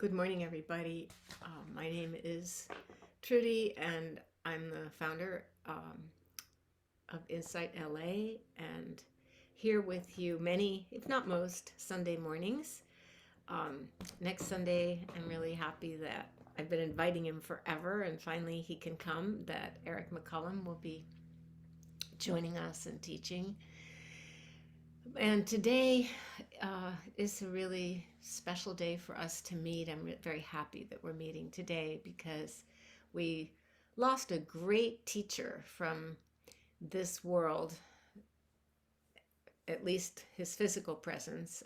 Good morning, everybody. My name is Trudy, and I'm the founder of InsightLA, and here with you many, if not most, Sunday mornings. Um, Next Sunday, I'm really happy that I've been inviting him forever, and finally he can come, that Eric McCullum will be joining us and teaching. And today is a really special day for us to meet. I'm very happy that we're meeting today because we lost a great teacher from this world, at least his physical presence,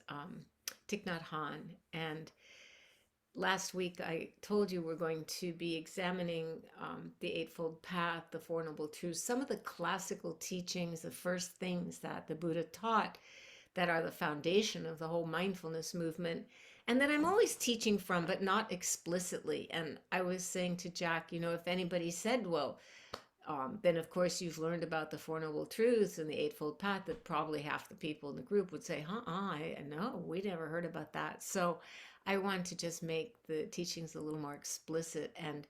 Thich Nhat Hanh. And last week I told you we're going to be examining the Eightfold Path, the Four Noble Truths, some of the classical teachings, the first things that the Buddha taught that are the foundation of the whole mindfulness movement, and that I'm always teaching from, but not explicitly. And I was saying to Jack, if anybody said, well, then of course you've learned about the Four Noble Truths and the Eightfold Path, that probably half the people in the group would say, I know, we never heard about that. So I want to just make the teachings a little more explicit, and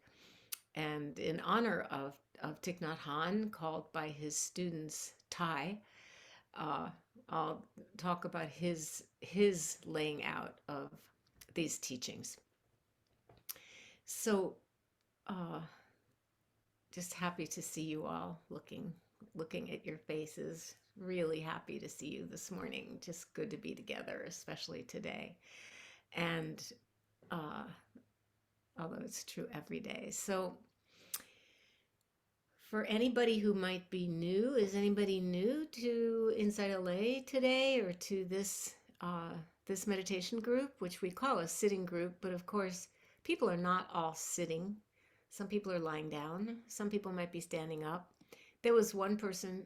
in honor of Thich Nhat Hanh, called by his students Thai, uh, I'll talk about his laying out of these teachings. So, uh, just happy to see you all looking at your faces. Really happy to see you this morning. Just good to be together, especially today. And uh, although it's true every day. So, for anybody who might be new, is anybody new to InsightLA today, or to this meditation group, which we call a sitting group? But of course, people are not all sitting. Some people are lying down. Some people might be standing up. There was one person,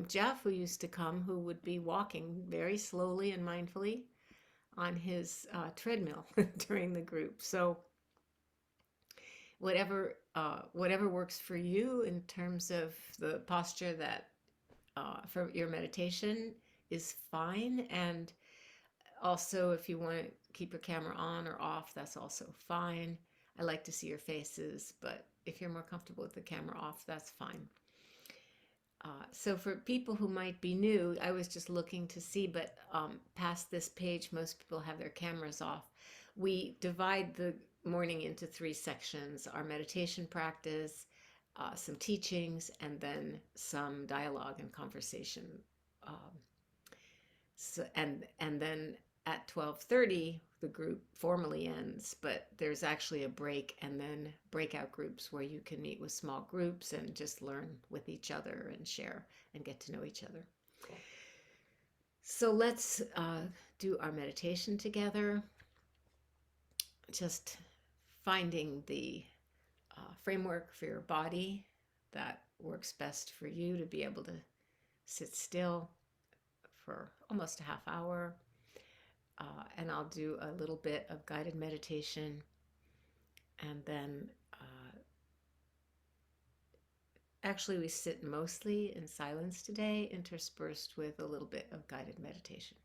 Jeff, who used to come, who would be walking very slowly and mindfully on his treadmill during the group. So whatever works for you in terms of the posture that for your meditation is fine. And also, if you want to keep your camera on or off, that's also fine. I like to see your faces, but if you're more comfortable with the camera off, that's fine. So for people who might be new, I was just looking to see, but past this page, most people have their cameras off. We divide the morning into three sections: our meditation practice, some teachings, and then some dialogue and conversation. Um, and then at 12:30 the group formally ends, but there's actually a break, and then breakout groups where you can meet with small groups and just learn with each other and share and get to know each other. So let's do our meditation together, just finding the framework for your body that works best for you to be able to sit still for almost a half hour. And I'll do a little bit of guided meditation, and then actually we sit mostly in silence today, interspersed with a little bit of guided meditation.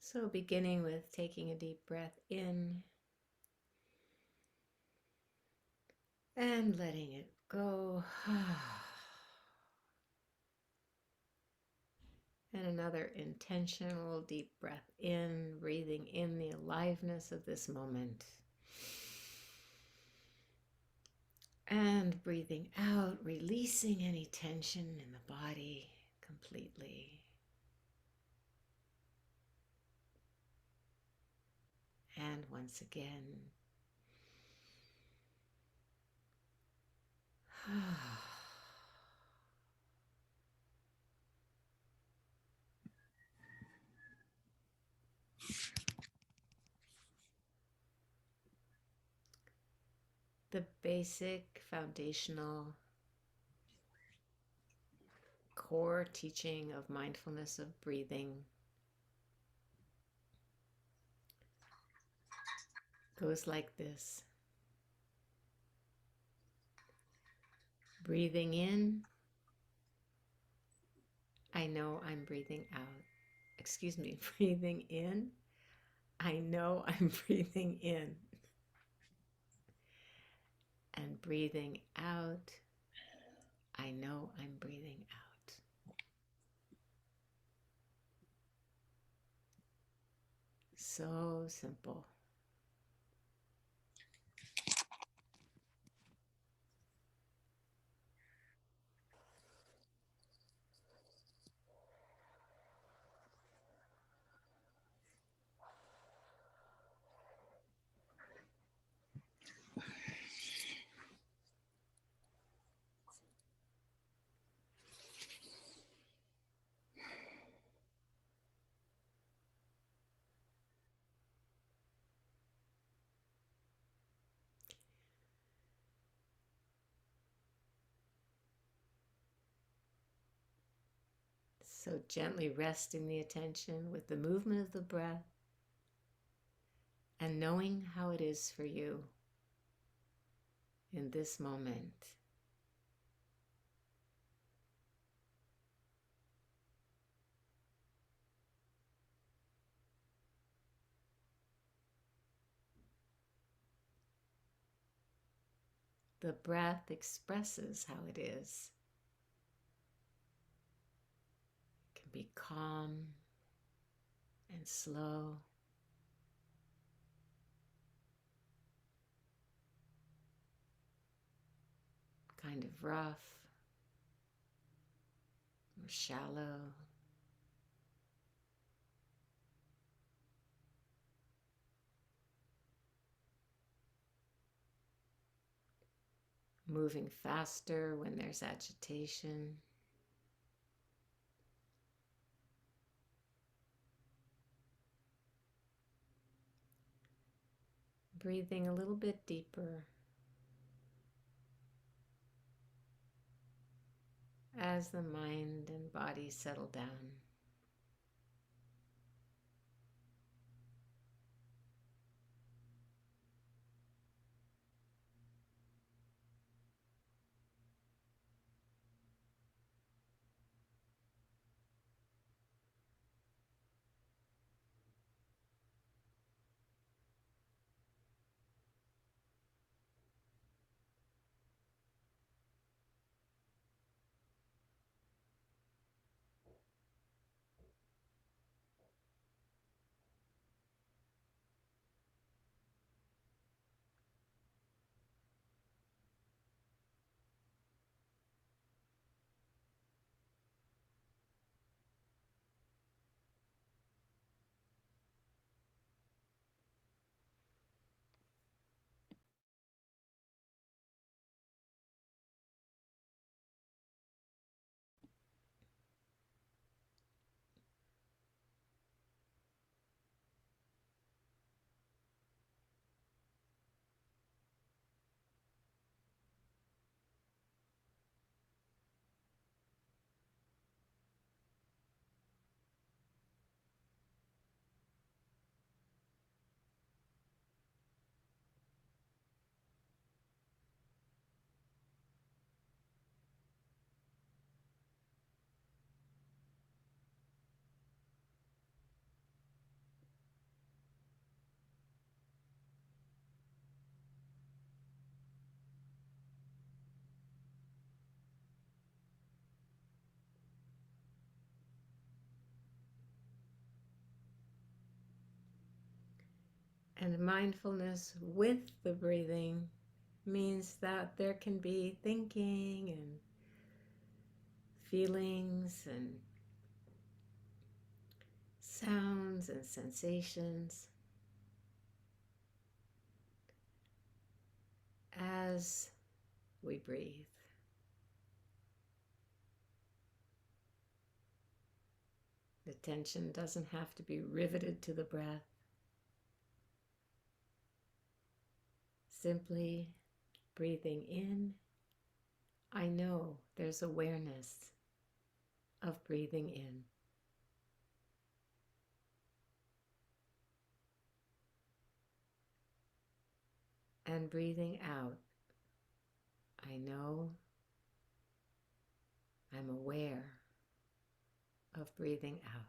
So beginning with taking a deep breath in and letting it go. And another intentional deep breath in, breathing in the aliveness of this moment. And breathing out, releasing any tension in the body completely. And once again. The basic foundational core teaching of mindfulness of breathing goes like this. Breathing in, I know I'm breathing out. Excuse me, breathing in, I know I'm breathing in. And breathing out, I know I'm breathing out. So simple. So gently resting the attention with the movement of the breath and knowing how it is for you in this moment. The breath expresses how it is. It can be calm and slow. Kind of rough or shallow. Moving faster when there's agitation. Breathing a little bit deeper as the mind and body settle down. And mindfulness with the breathing means that there can be thinking and feelings and sounds and sensations as we breathe. The attention doesn't have to be riveted to the breath. Simply Breathing in, I know there's awareness of breathing in. And breathing out, I know I'm aware of breathing out.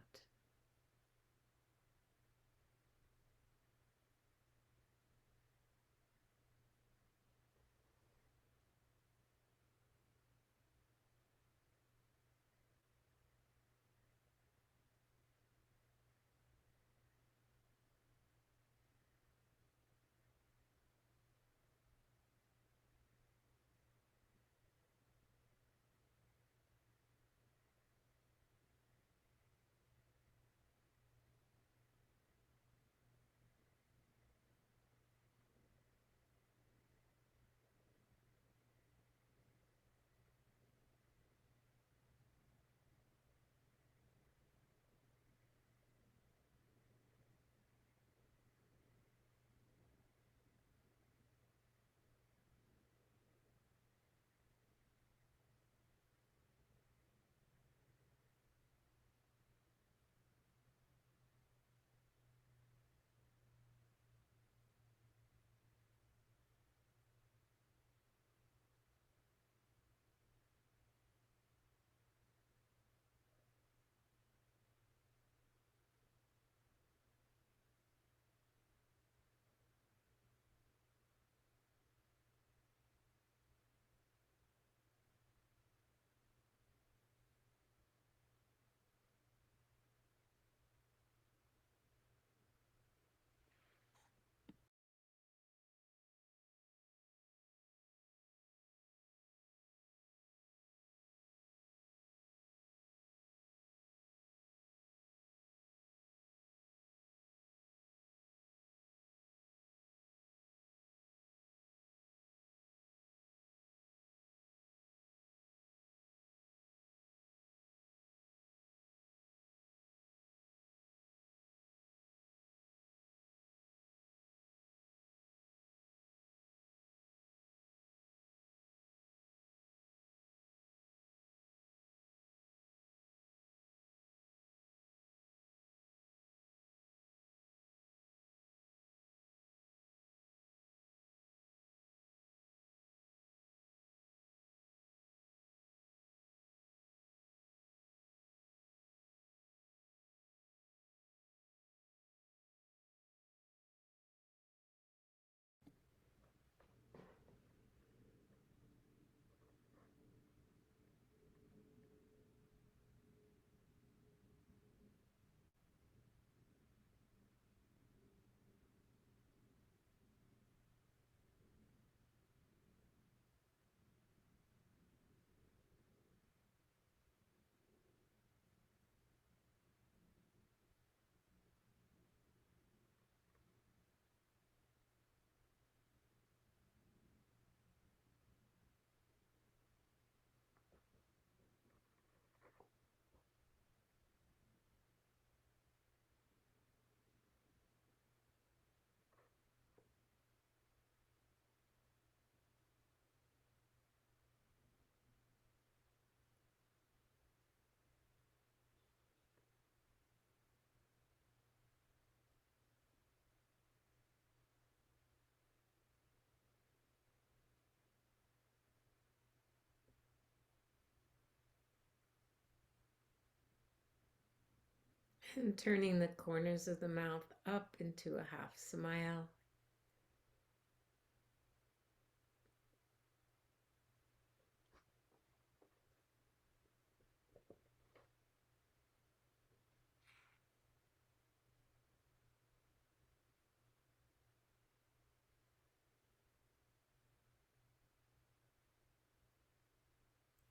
And turning the corners of the mouth up into a half smile.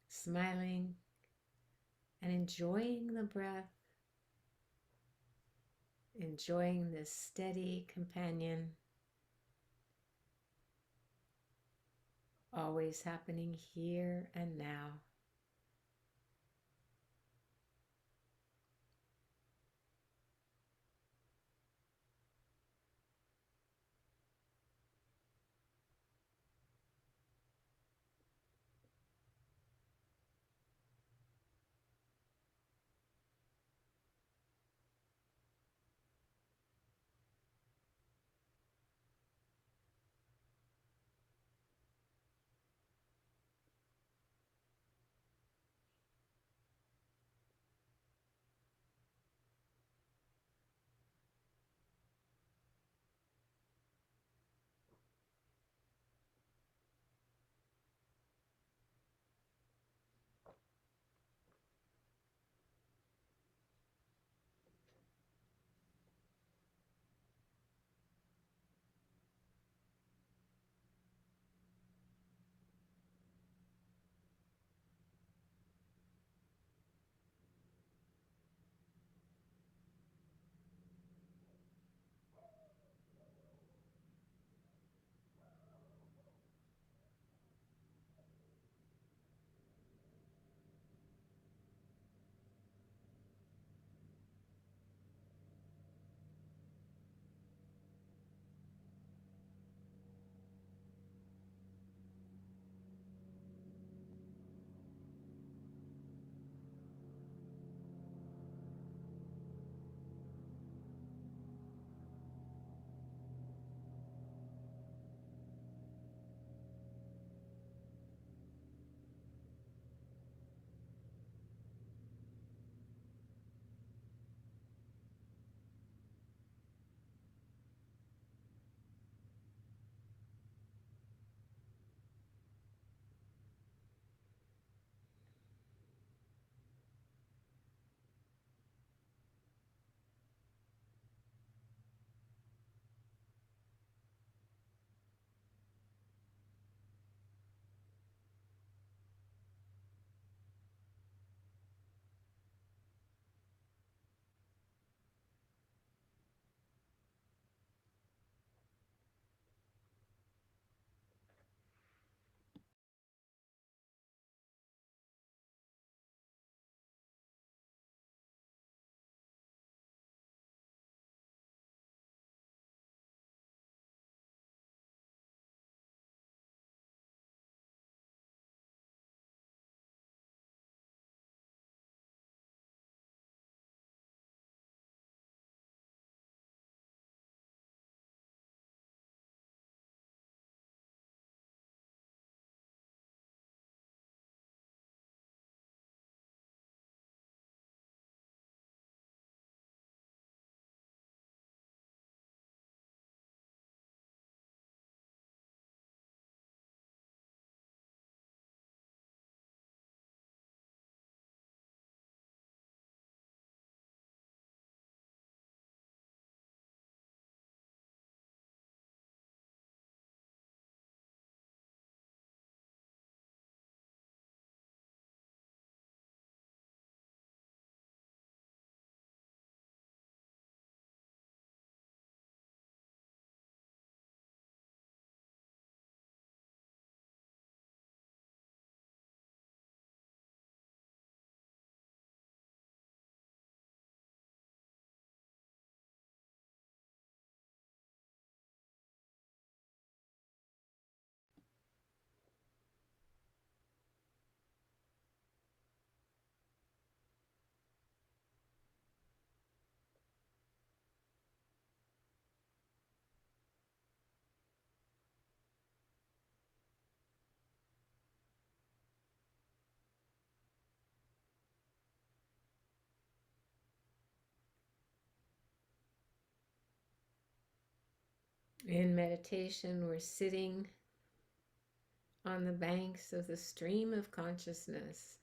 Smiling and enjoying the breath, enjoying this steady companion, always happening here and now. In meditation, we're sitting on the banks of the stream of consciousness,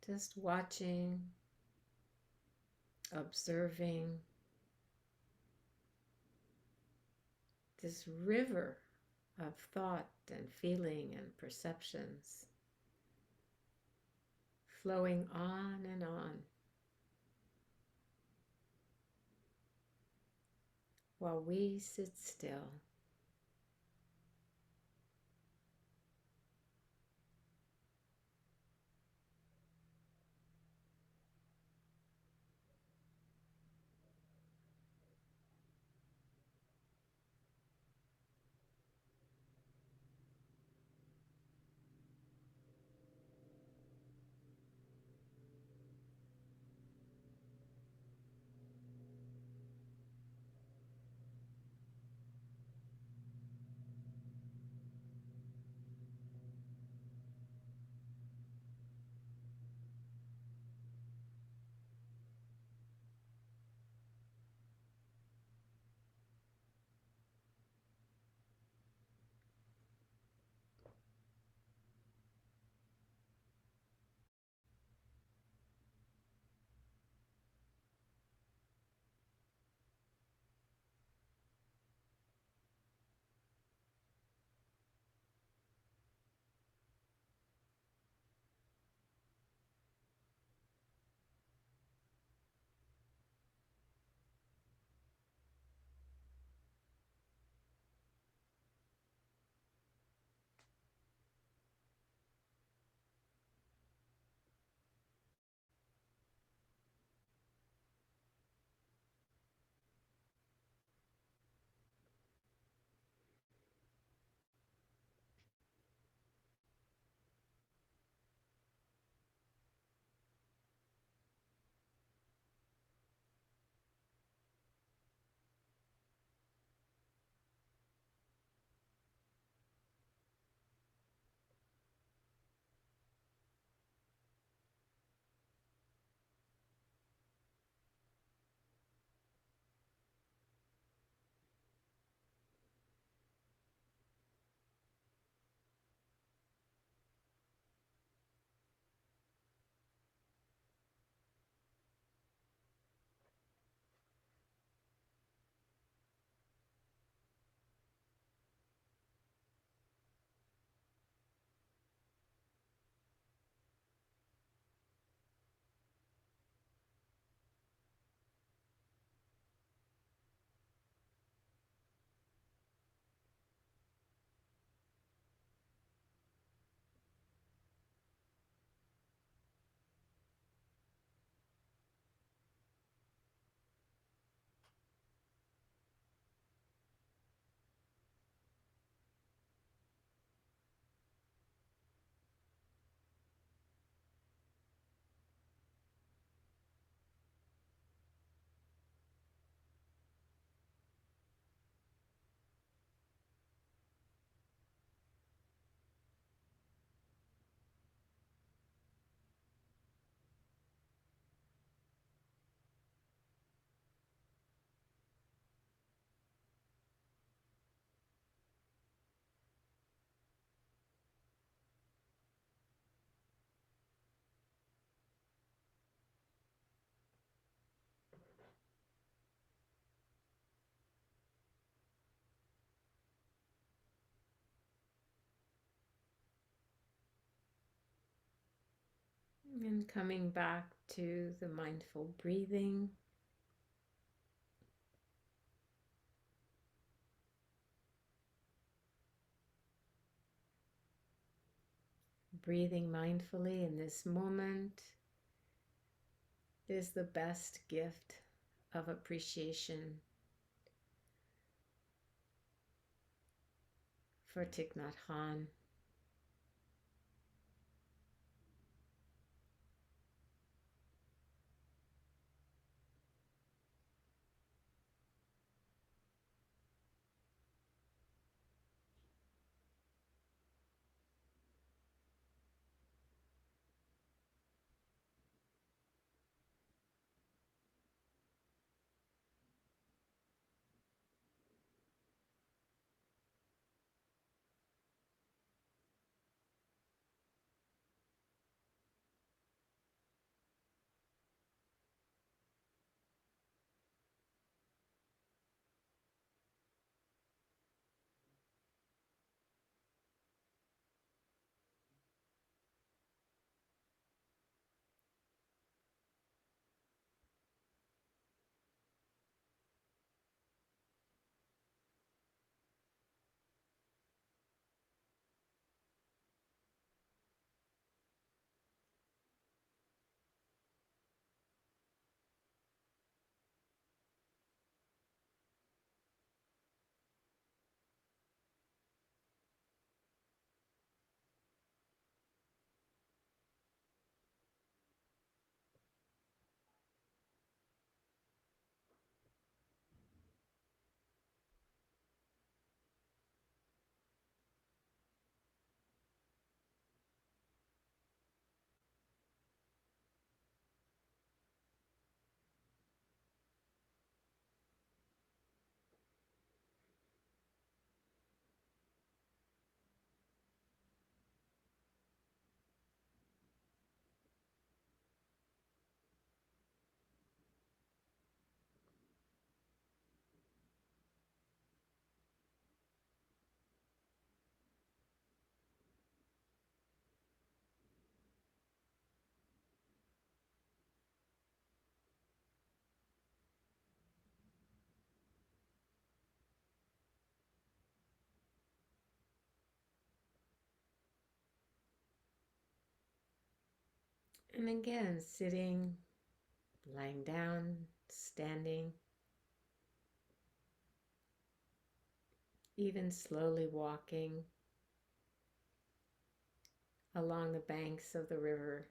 just watching, observing this river of thought and feeling and perceptions flowing on and on, while we sit still. And coming back to the mindful breathing. Breathing mindfully in this moment is the best gift of appreciation for Thich Nhat Hanh. And again, sitting, lying down, standing, even slowly walking along the banks of the river,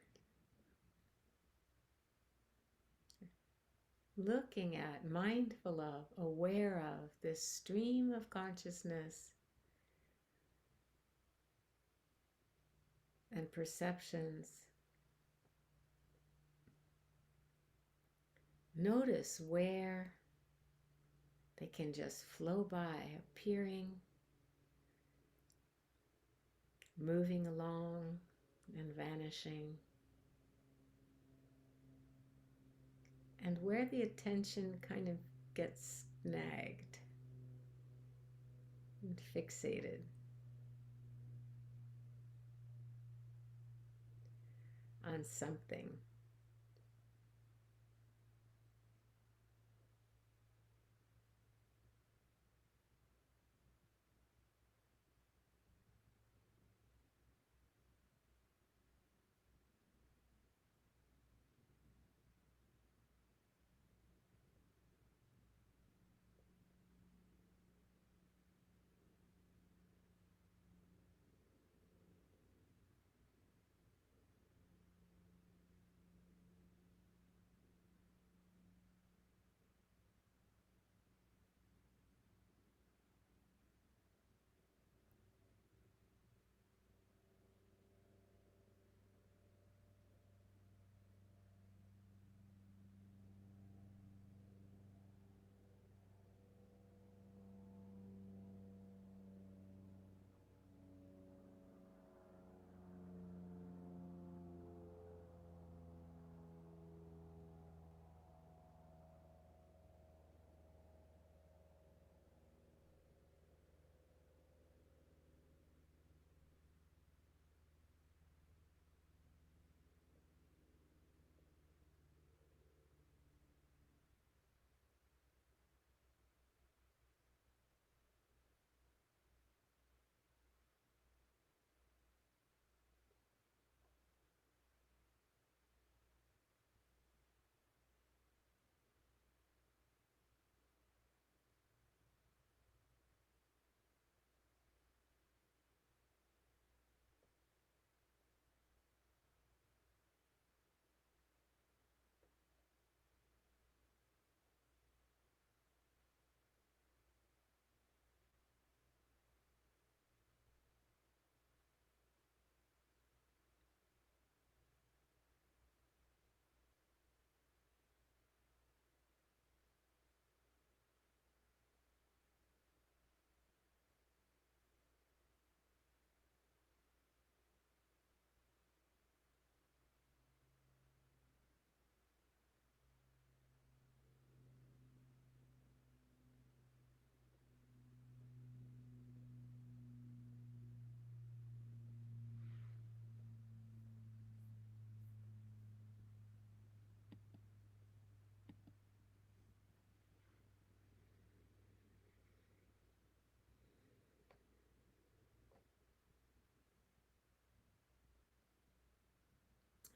looking at, mindful of, aware of this stream of consciousness and perceptions. Notice where they can just flow by, appearing, moving along, and vanishing. And where the attention kind of gets snagged and fixated on something.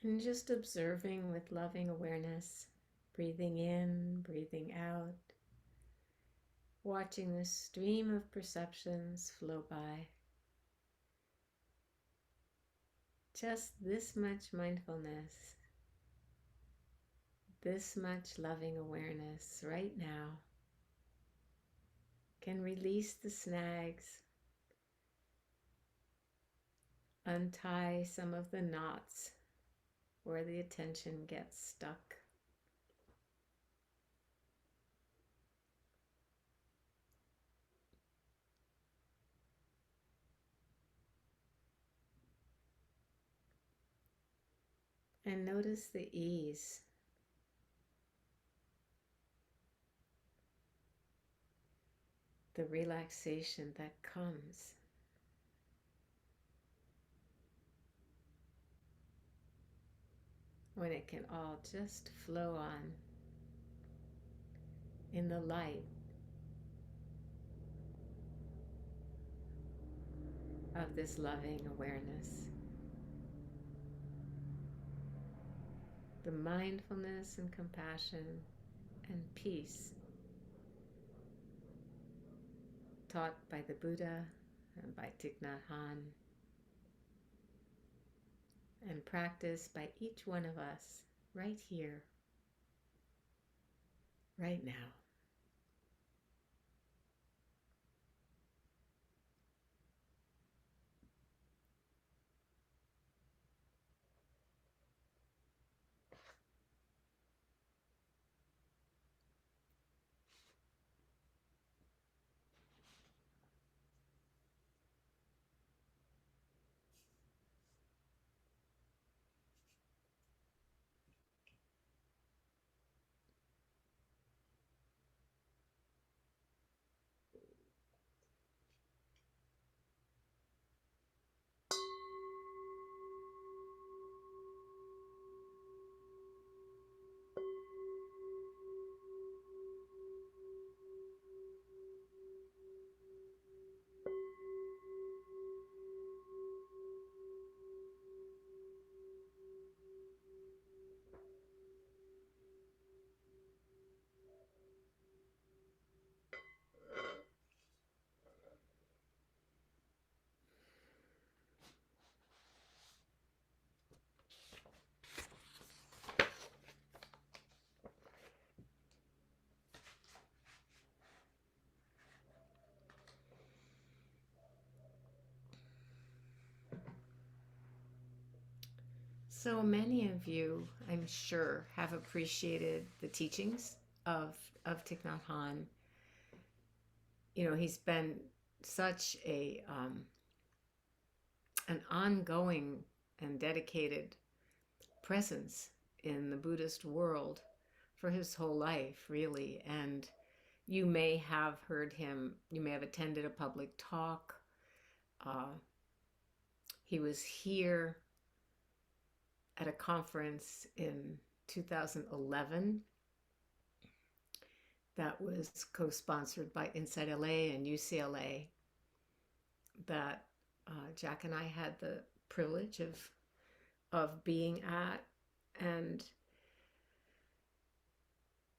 And just observing with loving awareness, breathing in, breathing out, watching this stream of perceptions flow by. Just this much mindfulness, this much loving awareness right now can release the snags, untie some of the knots where the attention gets stuck. And notice the ease, the relaxation that comes when it can all just flow on in the light of this loving awareness. the mindfulness and compassion and peace taught by the Buddha and by Thich Nhat Hanh, and practiced by each one of us right here, right now. So many of you, I'm sure, have appreciated the teachings of Thich Nhat Hanh. You know, he's been such an ongoing and dedicated presence in the Buddhist world for his whole life, really. And you may have heard him, you may have attended a public talk. He was here at a conference in 2011 that was co-sponsored by InsightLA and UCLA, that Jack and I had the privilege of being at. And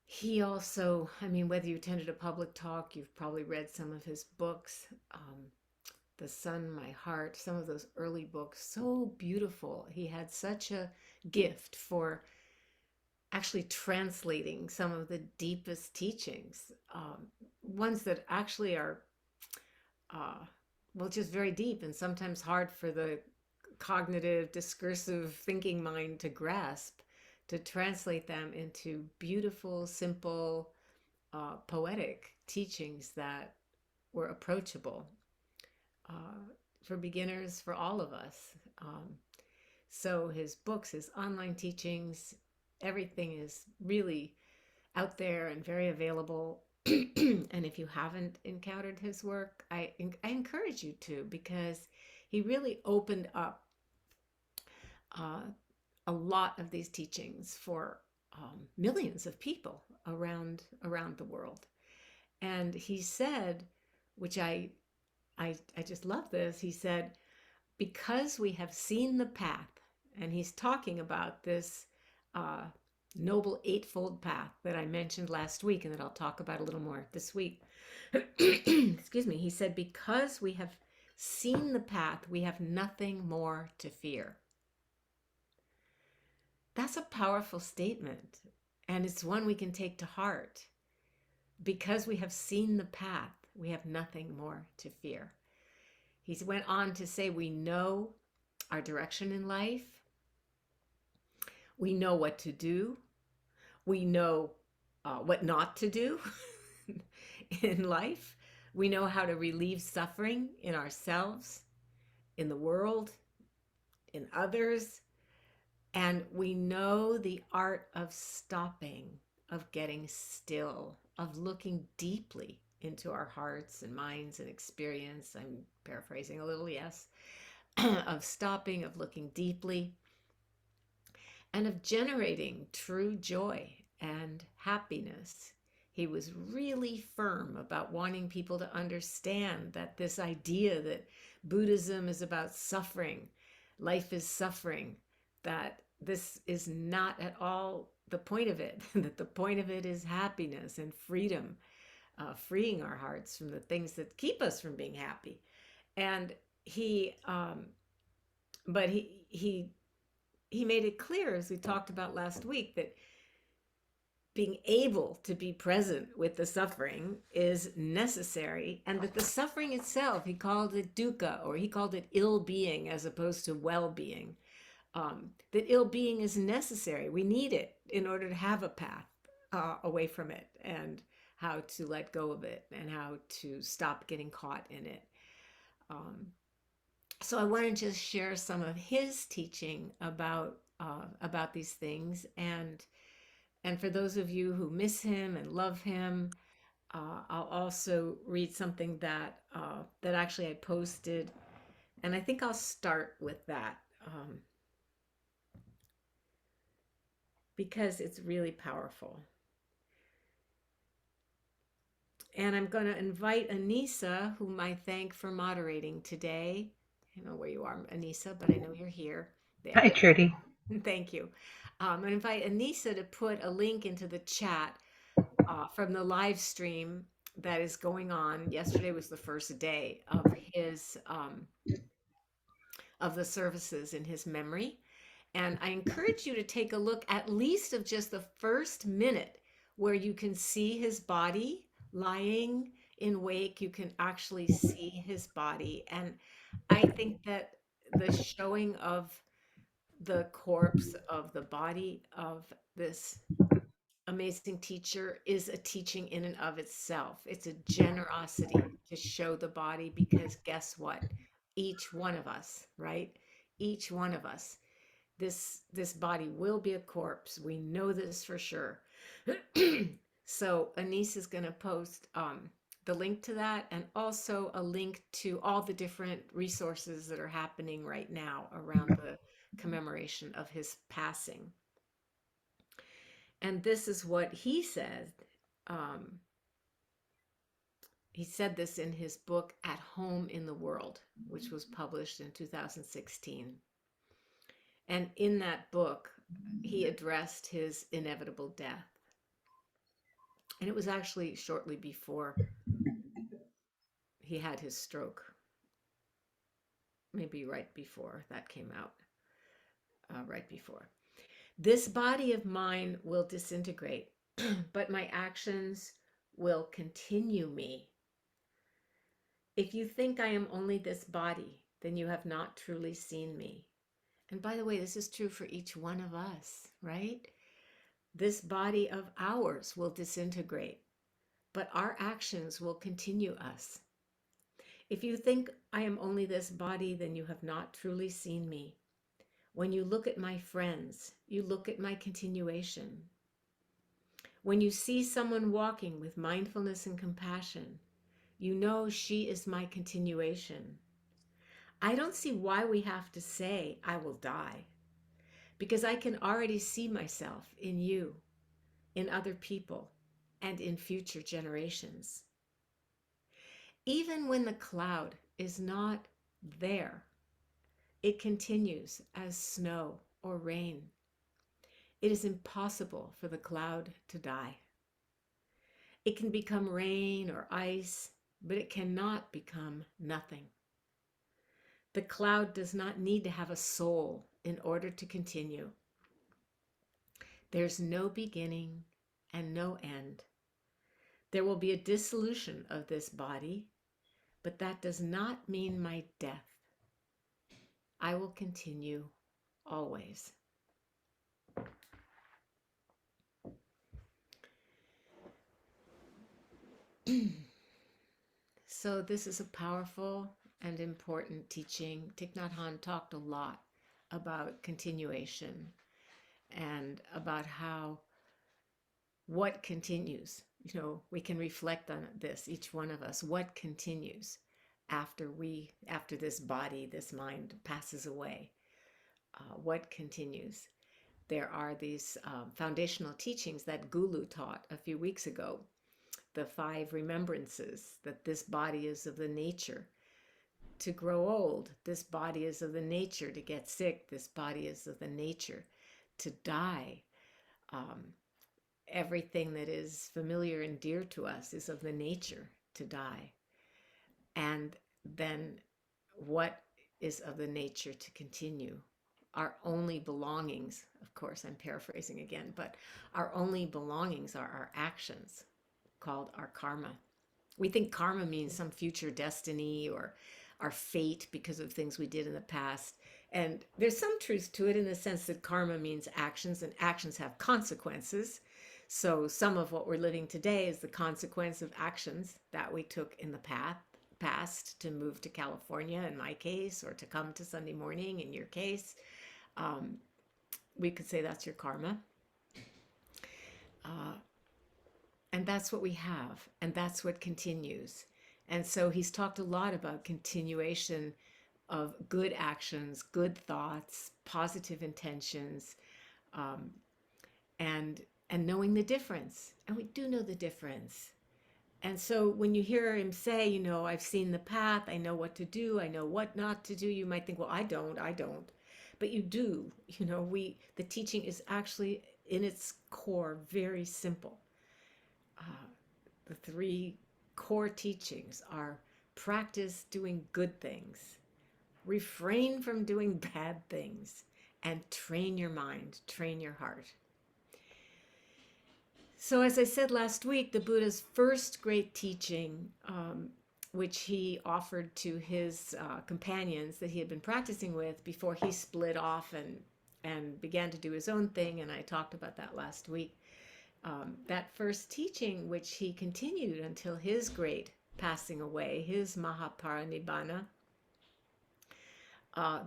he also, I mean, whether you attended a public talk, you've probably read some of his books, The Sun, My Heart, some of those early books, so beautiful. He had such a gift for actually translating some of the deepest teachings, ones that actually are, well, just very deep and sometimes hard for the cognitive, discursive thinking mind to grasp, to translate them into beautiful, simple, poetic teachings that were approachable for beginners, for all of us. So his books, his online teachings, everything is really out there and very available. And if you haven't encountered his work, I encourage you to, because he really opened up a lot of these teachings for millions of people around the world. And he said, which I just love this, he said, because we have seen the path, and he's talking about this noble eightfold path that I mentioned last week and that I'll talk about a little more this week. Excuse me. He said, because we have seen the path, we have nothing more to fear. That's a powerful statement, and it's one we can take to heart. Because we have seen the path, we have nothing more to fear. He went on to say, we know our direction in life. We know what to do. We know what not to do in life. We know how to relieve suffering in ourselves, in the world, in others. And we know the art of stopping, of getting still, of looking deeply into our hearts and minds and experience. I'm paraphrasing a little, yes. Of stopping, of looking deeply, and of generating true joy and happiness. He was really firm about wanting people to understand that this idea that Buddhism is about suffering, life is suffering, that this is not at all the point of it, that the point of it is happiness and freedom, freeing our hearts from the things that keep us from being happy. And he, but he made it clear, as we talked about last week, that being able to be present with the suffering is necessary, and that the suffering itself, he called it dukkha, or he called it ill-being as opposed to well-being. That ill-being is necessary. We need it in order to have a path away from it, and how to let go of it, and how to stop getting caught in it. So I want to just share some of his teaching about these things, and for those of you who miss him and love him, I'll also read something that actually I posted, and I think I'll start with that because it's really powerful. And I'm going to invite Anissa, whom I thank for moderating today. I don't know where you are, Anissa, but I know you're here. Hi, There. Trudy. Thank you. I'm going to invite Anissa to put a link into the chat from the live stream that is going on. Yesterday was the first day of the services in his memory. And I encourage you to take a look at least of just the first minute where you can see his body lying in wake. You can actually see his body. And I think that the showing of the corpse of the body of this amazing teacher is a teaching in and of itself. It's a generosity to show the body, because guess what? Each one of us, right? Each one of us, this body will be a corpse. We know this for sure. So Anise is going to post the link to that, and also a link to all the different resources that are happening right now around the commemoration of his passing. And this is what he said. Um, he said this in his book, At Home in the World, which was published in 2016. And in that book, he addressed his inevitable death. And it was actually shortly before he had his stroke, maybe right before that came out, right before. This body of mine will disintegrate, but my actions will continue me. If you think I am only this body, then you have not truly seen me. And by the way, this is true for each one of us, right? This body of ours will disintegrate, but our actions will continue us. If you think I am only this body, then you have not truly seen me. When you look at my friends, you look at my continuation. When you see someone walking with mindfulness and compassion, you know she is my continuation. I don't see why we have to say, I will die, because I can already see myself in you, in other people, and in future generations. Even when the cloud is not there, it continues as snow or rain. It is impossible for the cloud to die. It can become rain or ice, but it cannot become nothing. The cloud does not need to have a soul in order to continue. There's no beginning and no end. There will be a dissolution of this body, but that does not mean my death. I will continue always. So this is a powerful and important teaching. Thich Nhat Hanh talked a lot about continuation and about how what continues. We can reflect on this, each one of us. What continues after this body, this mind passes away? What continues? There are these foundational teachings that Gulu taught a few weeks ago, the 5 remembrances, that this body is of the nature to grow old. This body is of the nature to get sick. This body is of the nature to die. Um, Everything that is familiar and dear to us is of the nature to die. And then what is of the nature to continue? Our only belongings, of course, I'm paraphrasing again, but our only belongings are our actions, called our karma. We think karma means some future destiny or our fate because of things we did in the past. And there's some truth to it in the sense that karma means actions, and actions have consequences. So some of what we're living today is the consequence of actions that we took in the past to move to California in my case, or to come to Sunday morning in your case. Um, we could say that's your karma. Uh, and that's what we have, and that's what continues. And so he's talked a lot about continuation of good actions, good thoughts, positive intentions, um, and knowing the difference. And we do know the difference. And so when you hear him say, I've seen the path, I know what to do, I know what not to do, you might think, well, I don't. But you do. The teaching is actually in its core very simple. The three core teachings are: practice doing good things, refrain from doing bad things, and train your mind, train your heart. So as I said last week, the Buddha's first great teaching, which he offered to his companions that he had been practicing with before he split off and began to do his own thing, and I talked about that last week. That first teaching, which he continued until his great passing away, his Mahaparinibbana,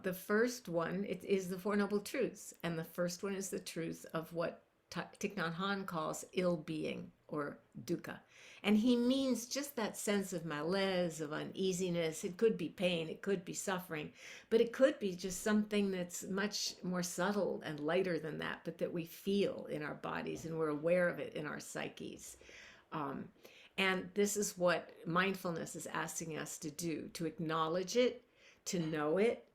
the first one is the Four Noble Truths, and the first one is the truth of what Thich Nhat Hanh calls ill-being, or dukkha. And he means just that sense of malaise, of uneasiness. It could be pain, it could be suffering, but it could be just something that's much more subtle and lighter than that, but that we feel in our bodies and we're aware of it in our psyches. And this is what mindfulness is asking us to do: to acknowledge it, to know it,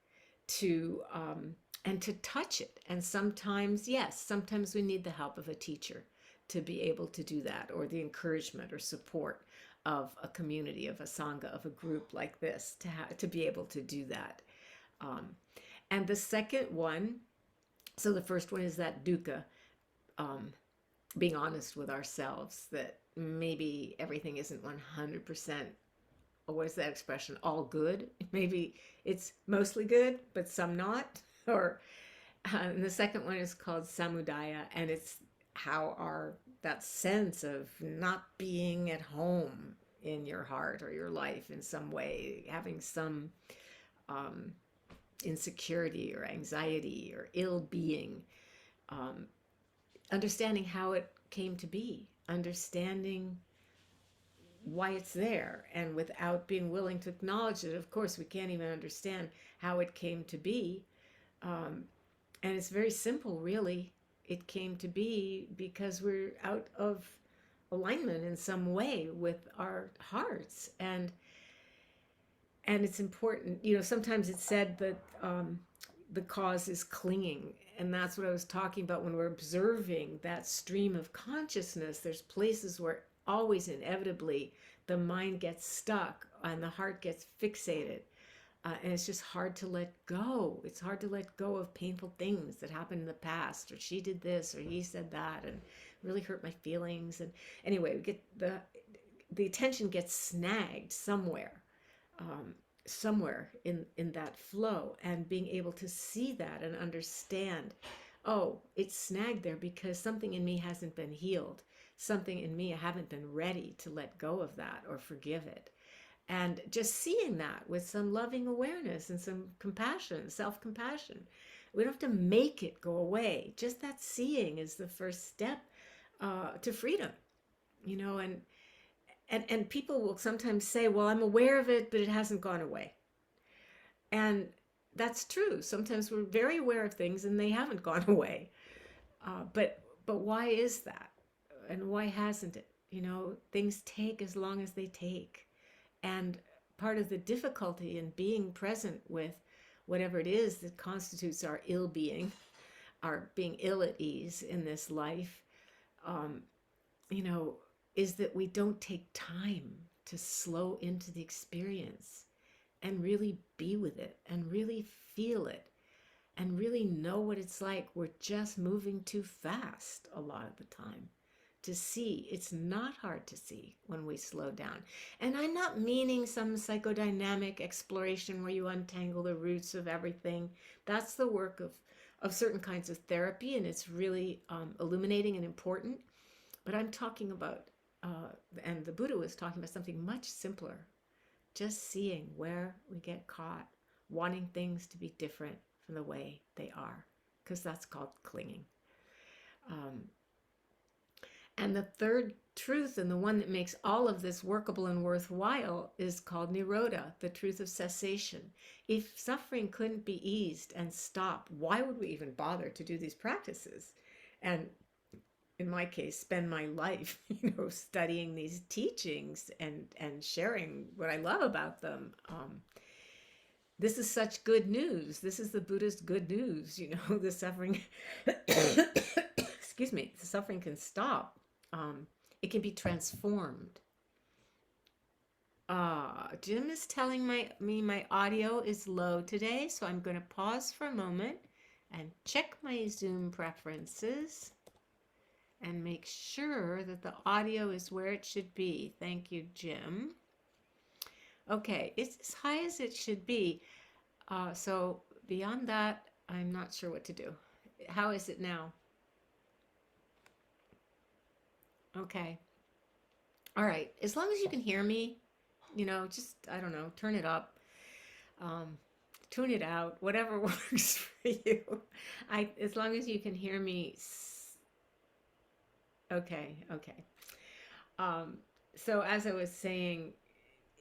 and to touch it. And sometimes, yes, sometimes we need the help of a teacher to be able to do that, or the encouragement or support of a community, of a sangha, of a group like this, to be able to do that. And the second one, so the first one is that dukkha, being honest with ourselves that maybe everything isn't 100%, or what is that expression, all good. Maybe it's mostly good, but some not. Or and the second one is called samudaya, and it's how that sense of not being at home in your heart or your life in some way, having some insecurity or anxiety or ill-being, understanding how it came to be, understanding why it's there. And without being willing to acknowledge it, of course, we can't even understand how it came to be. And it's very simple, really. It came to be because we're out of alignment in some way with our hearts. And it's important. Sometimes it's said that the cause is clinging. And that's what I was talking about when we're observing that stream of consciousness. There's places where always inevitably the mind gets stuck and the heart gets fixated. And it's just hard to let go. It's hard to let go of painful things that happened in the past, or she did this, or he said that, and really hurt my feelings. And anyway, we get the attention gets snagged somewhere, somewhere in that flow, and being able to see that and understand, oh, it's snagged there because something in me hasn't been healed. Something in me, I haven't been ready to let go of that or forgive it. And just seeing that with some loving awareness and some compassion, self-compassion. We don't have to make it go away. Just that seeing is the first step to freedom. And people will sometimes say, well, I'm aware of it, but it hasn't gone away. And that's true. Sometimes we're very aware of things and they haven't gone away. But why is that? And why hasn't it? Things take as long as they take. And part of the difficulty in being present with whatever it is that constitutes our ill-being are being ill at ease in this life, um, you know, is that we don't take time to slow into the experience and really be with it and really feel it and really know what it's like. We're just moving too fast a lot of the time to see. It's not hard to see when we slow down. And I'm not meaning some psychodynamic exploration where you untangle the roots of everything. That's the work of certain kinds of therapy, and it's really illuminating and important. But I'm talking about, and the Buddha was talking about something much simpler, just seeing where we get caught, wanting things to be different from the way they are, because that's called clinging. Um, and the third truth, and the one that makes all of this workable and worthwhile, is called Nirodha, the truth of cessation. If suffering couldn't be eased and stopped, why would we even bother to do these practices? And in my case, spend my life, studying these teachings and sharing what I love about them. This is such good news. This is the Buddhist good news. The suffering, excuse me, the suffering can stop. It can be transformed. Jim is telling me my audio is low today, so I'm going to pause for a moment and check my Zoom preferences and make sure that the audio is where it should be. Thank you, Jim. Okay, it's as high as it should be. So beyond that, I'm not sure what to do. How is it now? Okay. All right. As long as you can hear me, just, I don't know, turn it up, tune it out, whatever works for you. As long as you can hear me. Okay. So as I was saying,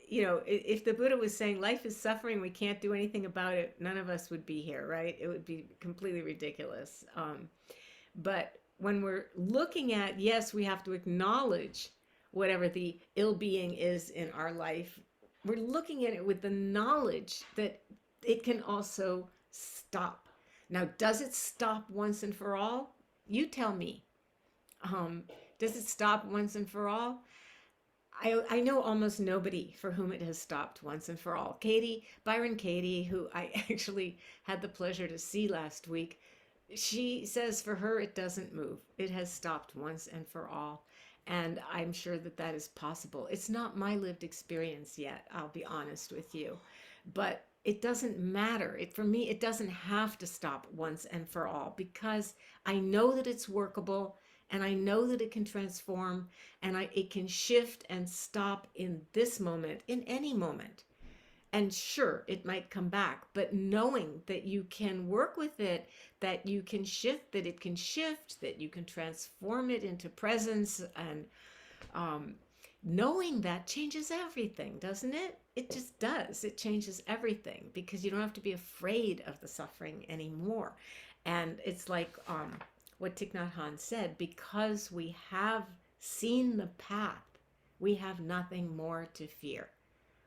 if the Buddha was saying life is suffering, we can't do anything about it, none of us would be here, right? It would be completely ridiculous. But when we're looking at, yes, we have to acknowledge whatever the ill being is in our life. We're looking at it with the knowledge that it can also stop. Now, does it stop once and for all? You tell me. Does it stop once and for all? I know almost nobody for whom it has stopped once and for all. Byron Katie, who I actually had the pleasure to see last week, she says for her it doesn't move. It has stopped once and for all. And I'm sure that that is possible. It's not my lived experience yet, I'll be honest with you. But it doesn't matter. For me, it doesn't have to stop once and for all, because I know that it's workable, and I know that it can transform, and it can shift and stop in this moment, in any moment. And sure, it might come back, but knowing that you can work with it, that you can shift, that it can shift, that you can transform it into presence, and knowing that changes everything, doesn't it? It just does. It changes everything, because you don't have to be afraid of the suffering anymore. And it's like what Thich Nhat Hanh said, because we have seen the path, we have nothing more to fear.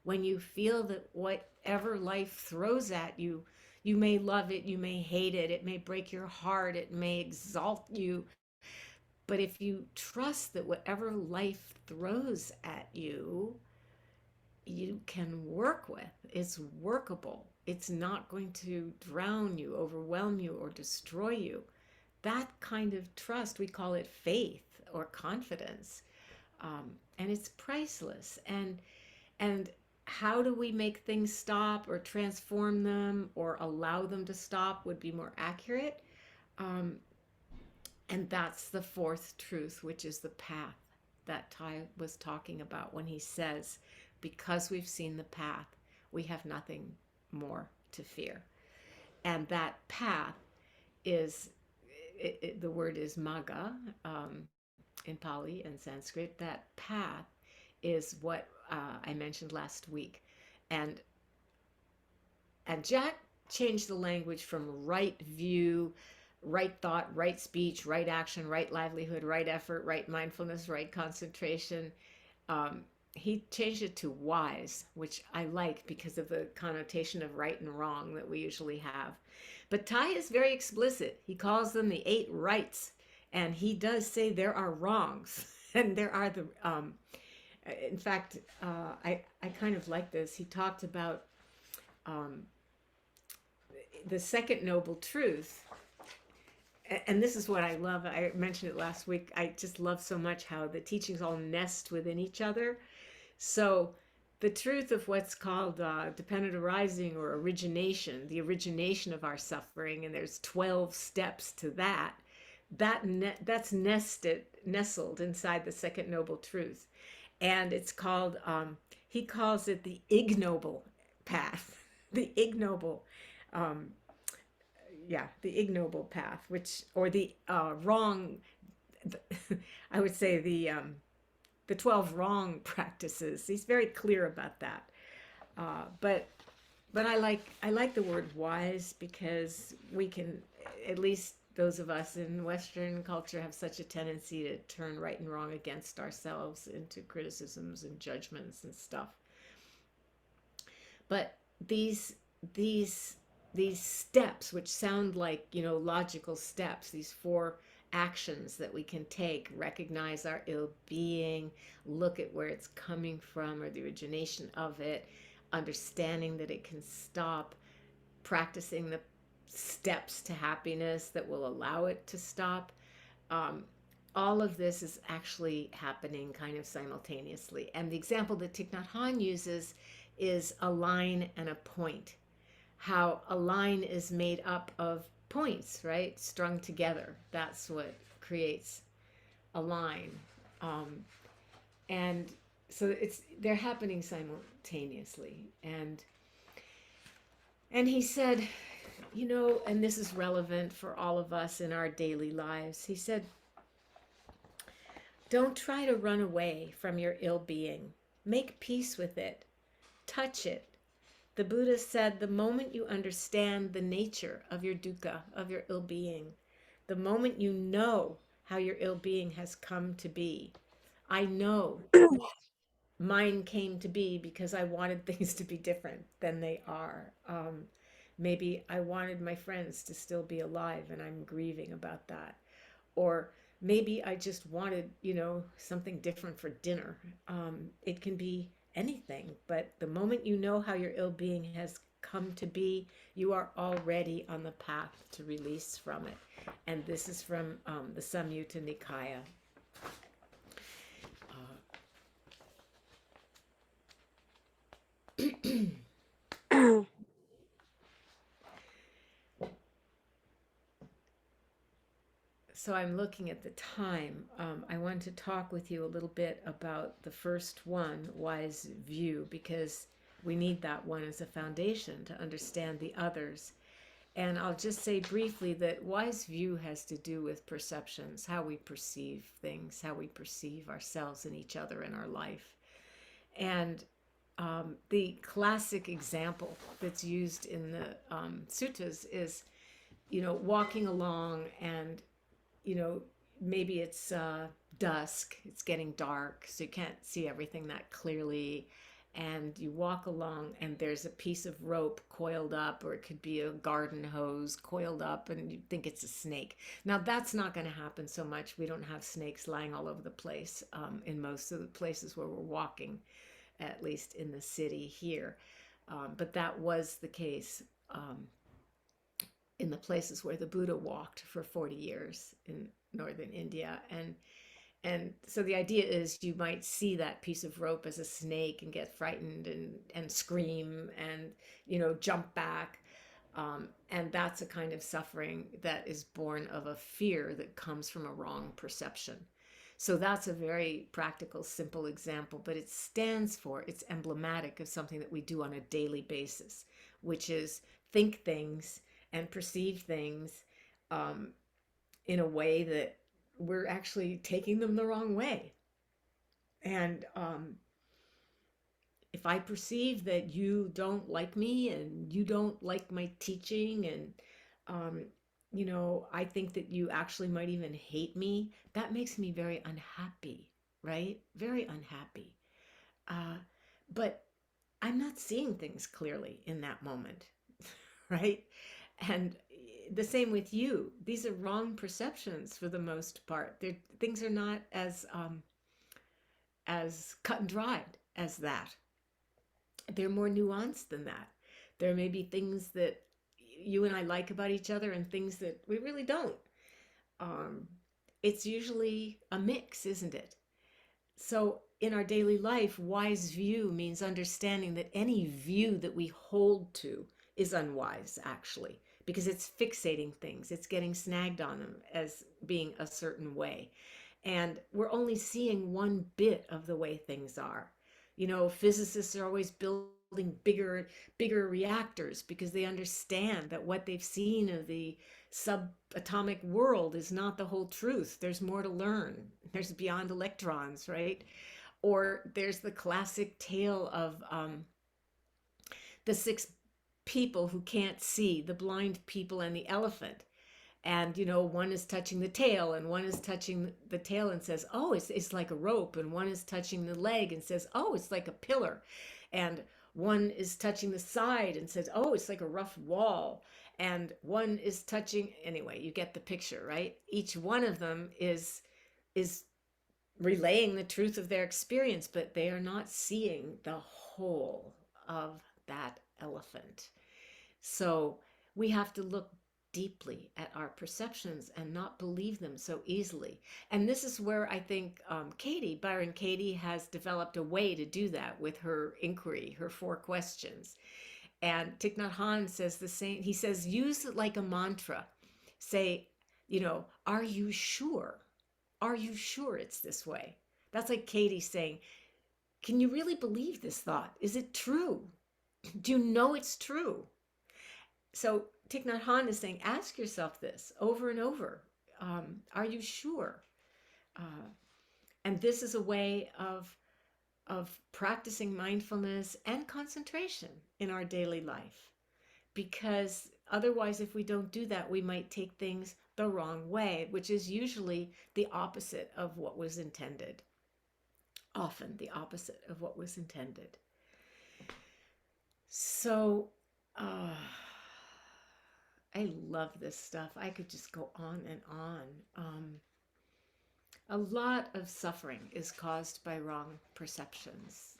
When you feel that whatever life throws at you, you may love it, you may hate it, it may break your heart, it may exalt you. But if you trust that whatever life throws at you, you can work with, it's workable, it's not going to drown you, overwhelm you, or destroy you. That kind of trust, we call it faith or confidence, and it's priceless. And how do we make things stop or transform them or allow them to stop would be more accurate. And that's the fourth truth, which is the path that Thai was talking about when he says, because we've seen the path, we have nothing more to fear. And that path is, the word is magga in Pali and Sanskrit. That path is what I mentioned last week. And Jack changed the language from right view, right thought, right speech, right action, right livelihood, right effort, right mindfulness, right concentration. he changed it to wise, which I like because of the connotation of right and wrong that we usually have. But Thai is very explicit. He calls them the eight rights, and he does say there are wrongs, and there are the. In fact, I kind of like this. He talked about um, the second noble truth, and this is what I love. I mentioned it last week. I just love so much how the teachings all nest within each other. So, the truth of what's called dependent arising or origination, the origination of our suffering, and there's 12 steps to that. That's nestled inside the second noble truth, and it's called. He calls it the ignoble path, the ignoble. Um, yeah, the ignoble path, which or the wrong. I would say the 12 wrong practices. He's very clear about that. But I like the word wise because we can, at least those of us in Western culture, have such a tendency to turn right and wrong against ourselves into criticisms and judgments and stuff. But these these these steps, which sound like, logical steps, these four actions that we can take: recognize our ill being, look at where it's coming from or the origination of it, understanding that it can stop, practicing the steps to happiness that will allow it to stop. Um, all of this is actually happening kind of simultaneously. And the example that Thich Nhat Hanh uses is a line and a point. How a line is made up of points, right? Strung together. That's what creates a line. Um, and so they're happening simultaneously. And he said, and this is relevant for all of us in our daily lives. He said, don't try to run away from your ill being. Make peace with it. Touch it. The Buddha said, the moment you understand the nature of your dukkha, of your ill being, the moment you know how your ill being has come to be. I know mine came to be because I wanted things to be different than they are. Maybe I wanted my friends to still be alive and I'm grieving about that. Or maybe I just wanted, something different for dinner. It can be anything, but the moment you know how your ill being has come to be, you are already on the path to release from it. And this is from the Samyutta Nikaya. So I'm looking at the time. I want to talk with you a little bit about the first one, wise view, because we need that one as a foundation to understand the others. And I'll just say briefly that wise view has to do with perceptions, how we perceive things, how we perceive ourselves and each other in our life. And the classic example that's used in the suttas is, walking along and, maybe it's dusk, it's getting dark, so you can't see everything that clearly. And you walk along and there's a piece of rope coiled up, or it could be a garden hose coiled up, and you think it's a snake. Now, that's not going to happen so much. We don't have snakes lying all over the place in most of the places where we're walking, at least in the city here. But that was the case in the places where the Buddha walked for 40 years in northern India. And so the idea is you might see that piece of rope as a snake and get frightened and scream and, jump back. And that's a kind of suffering that is born of a fear that comes from a wrong perception. So that's a very practical, simple example, but it's emblematic of something that we do on a daily basis, which is think things and perceive things in a way that we're actually taking them the wrong way. And if I perceive that you don't like me and you don't like my teaching, and I think that you actually might even hate me, that makes me very unhappy, right? Very unhappy. But I'm not seeing things clearly in that moment, right? And the same with you. These are wrong perceptions for the most part. Things are not as cut and dried as that. They're more nuanced than that. There may be things that you and I like about each other and things that we really don't. Um, it's usually a mix, isn't it? So, in our daily life, wise view means understanding that any view that we hold to is unwise, actually, because it's fixating things, it's getting snagged on them as being a certain way. And we're only seeing one bit of the way things are. Physicists are always building bigger reactors because they understand that what they've seen of the subatomic world is not the whole truth. There's more to learn. There's beyond electrons, right? Or there's the classic tale of the six people who can't see, the blind people and the elephant. And one is touching the tail and one is touching the tail and says, oh, it's like a rope. And one is touching the leg and says, oh, it's like a pillar. And one is touching the side and says, oh, it's like a rough wall. And one is touching, anyway, you get the picture, right? Each one of them is relaying the truth of their experience, but they are not seeing the whole of that elephant. So we have to look deeply at our perceptions and not believe them so easily. And this is where I think Byron Katie has developed a way to do that with her inquiry, her 4 questions. And Thich Nhat Hanh says the same. He says, use it like a mantra. Say, are you sure? Are you sure it's this way? That's like Katie saying, can you really believe this thought? Is it true? Do you know it's true? So Thich Nhat Hanh is saying, ask yourself this over and over. Are you sure? And this is a way of practicing mindfulness and concentration in our daily life. Because otherwise, if we don't do that, we might take things the wrong way, which is usually the opposite of what was intended. Often the opposite of what was intended. So, I love this stuff. I could just go on and on. A lot of suffering is caused by wrong perceptions.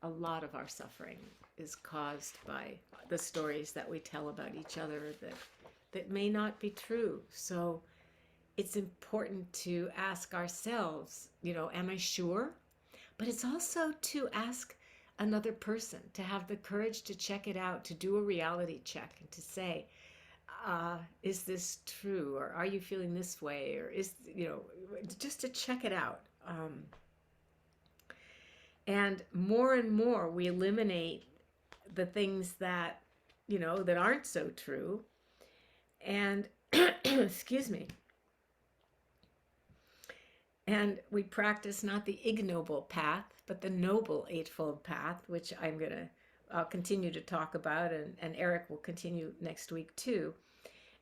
A lot of our suffering is caused by the stories that we tell about each other that may not be true. So it's important to ask ourselves, am I sure? But it's also to ask another person, to have the courage to check it out, to do a reality check and to say, is this true? Or are you feeling this way? Or just to check it out. And more we eliminate the things that, that aren't so true. And, excuse me. And we practice not the ignoble path, but the noble eightfold path, which I'll continue to talk about, and Eric will continue next week too.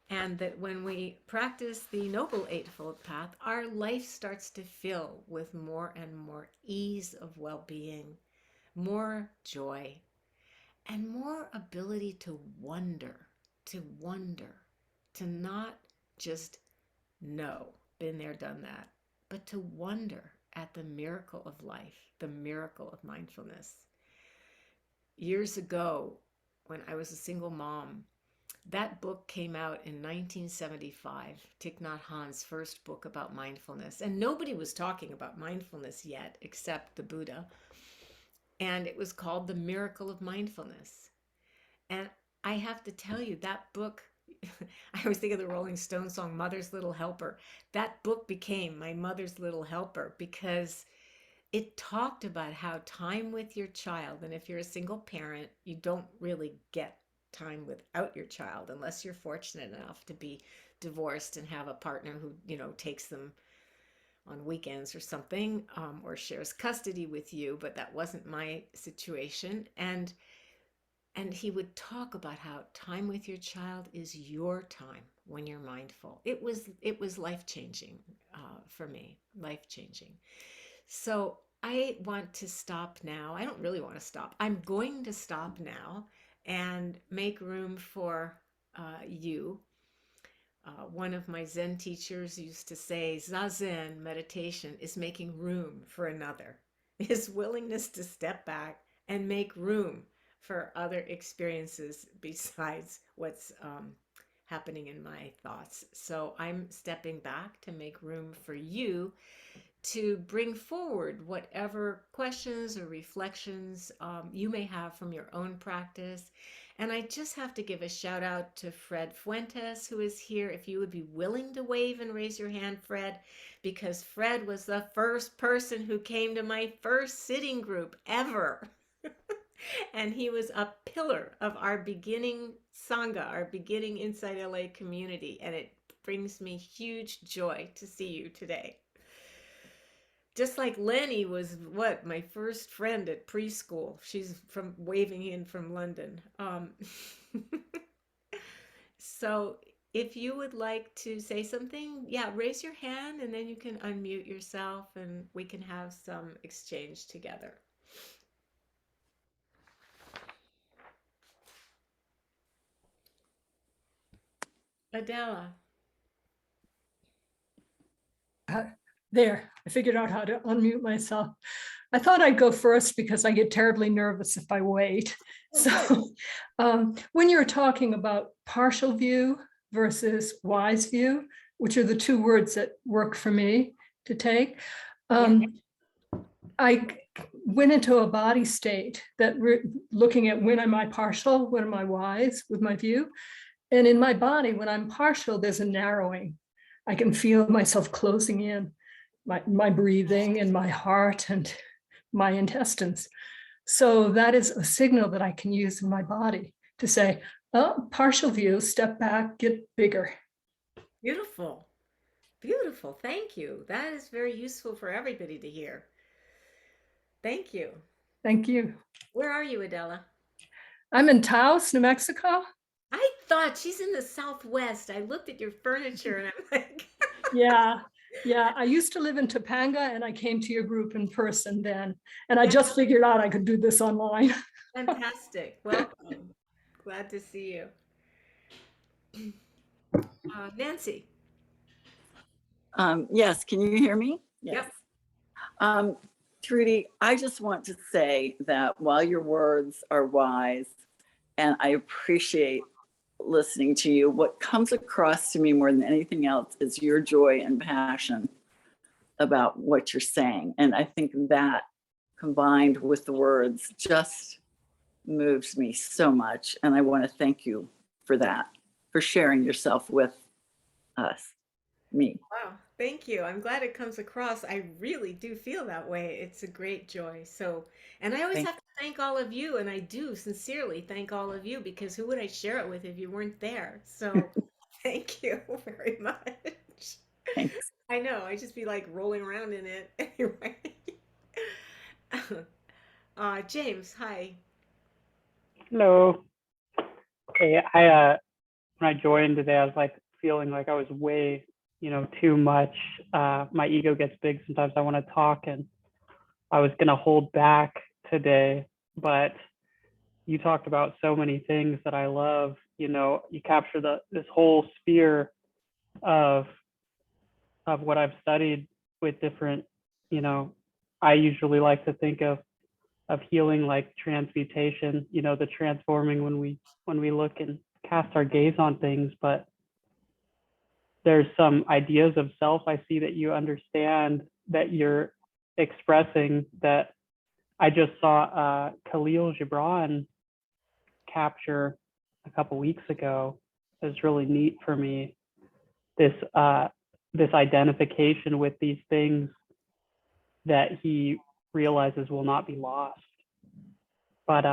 And that when we practice the noble eightfold path, our life starts to fill with more and more ease of well-being, more joy, and more ability to wonder, to not just know, been there, done that, but to wonder at the miracle of life, the miracle of mindfulness. Years ago, when I was a single mom, that book came out in 1975, Thich Nhat Hanh's first book about mindfulness. And nobody was talking about mindfulness yet, except the Buddha. And it was called The Miracle of Mindfulness. And I have to tell you, that book, I always think of the Rolling Stones song, Mother's Little Helper. That book became my mother's little helper because it talked about how time with your child, and if you're a single parent, you don't really get time without your child unless you're fortunate enough to be divorced and have a partner who takes them on weekends or something, or shares custody with you, but that wasn't my situation. And he would talk about how time with your child is your time when you're mindful. It was life-changing for me, life-changing. So I want to stop now. I don't really want to stop. I'm going to stop now and make room for you. One of my Zen teachers used to say, Zazen meditation is making room for another, is willingness to step back and make room for other experiences besides what's happening in my thoughts. So I'm stepping back to make room for you to bring forward whatever questions or reflections you may have from your own practice. And I just have to give a shout out to Fred Fuentes, who is here. If you would be willing to wave and raise your hand, Fred, because Fred was the first person who came to my first sitting group ever. And he was a pillar of our beginning Sangha, our beginning InsightLA community. And it brings me huge joy to see you today. Just like Lenny was what my first friend at preschool. She's from waving in from London. So if you would like to say something, yeah, raise your hand and then you can unmute yourself and we can have some exchange together. Adela. There, I figured out how to unmute myself. I thought I'd go first because I get terribly nervous if I wait. So when you're talking about partial view versus wise view, which are the two words that work for me to take, I went into a body state that looking at when am I partial, when am I wise with my view. And in my body, when I'm partial, there's a narrowing. I can feel myself closing in. My breathing and my heart and my intestines. So that is a signal that I can use in my body to say, oh, partial view, step back, get bigger. Beautiful. Beautiful. Thank you. That is very useful for everybody to hear. Thank you. Thank you. Where are you, Adela? I'm in Taos, New Mexico. I thought she's in the Southwest. I looked at your furniture and I'm like, Yeah. I used to live in Topanga and I came to your group in person then. And I just figured out I could do this online. fantastic. Welcome. Glad to see you. Nancy. Yes, can you hear me? Yes. Trudy, I just want to say that while your words are wise, and I appreciate listening to you, what comes across to me more than anything else is your joy and passion about what you're saying. And I think that combined with the words just moves me so much. And I want to thank you for that, for sharing yourself with us, me. Wow. Thank you. I'm glad it comes across. I really do feel that way. It's a great joy. So, and I always have to thank all of you, and I do sincerely thank all of you because who would I share it with if you weren't there? So, thank you very much. Thanks. I know. I just be like rolling around in it anyway. James, hi. Hello. Hey, when I joined today, I was like feeling like I was way, too much. My ego gets big. Sometimes I want to talk, and I was gonna hold back today, but you talked about so many things that I love. You capture this whole sphere of what I've studied with different. I usually like to think of healing like transmutation. The transforming when we look and cast our gaze on things, but there's some ideas of self I see that you understand, that you're expressing, that I just saw Khalil Gibran capture a couple weeks ago. It was really neat for me, this identification with these things that he realizes will not be lost. But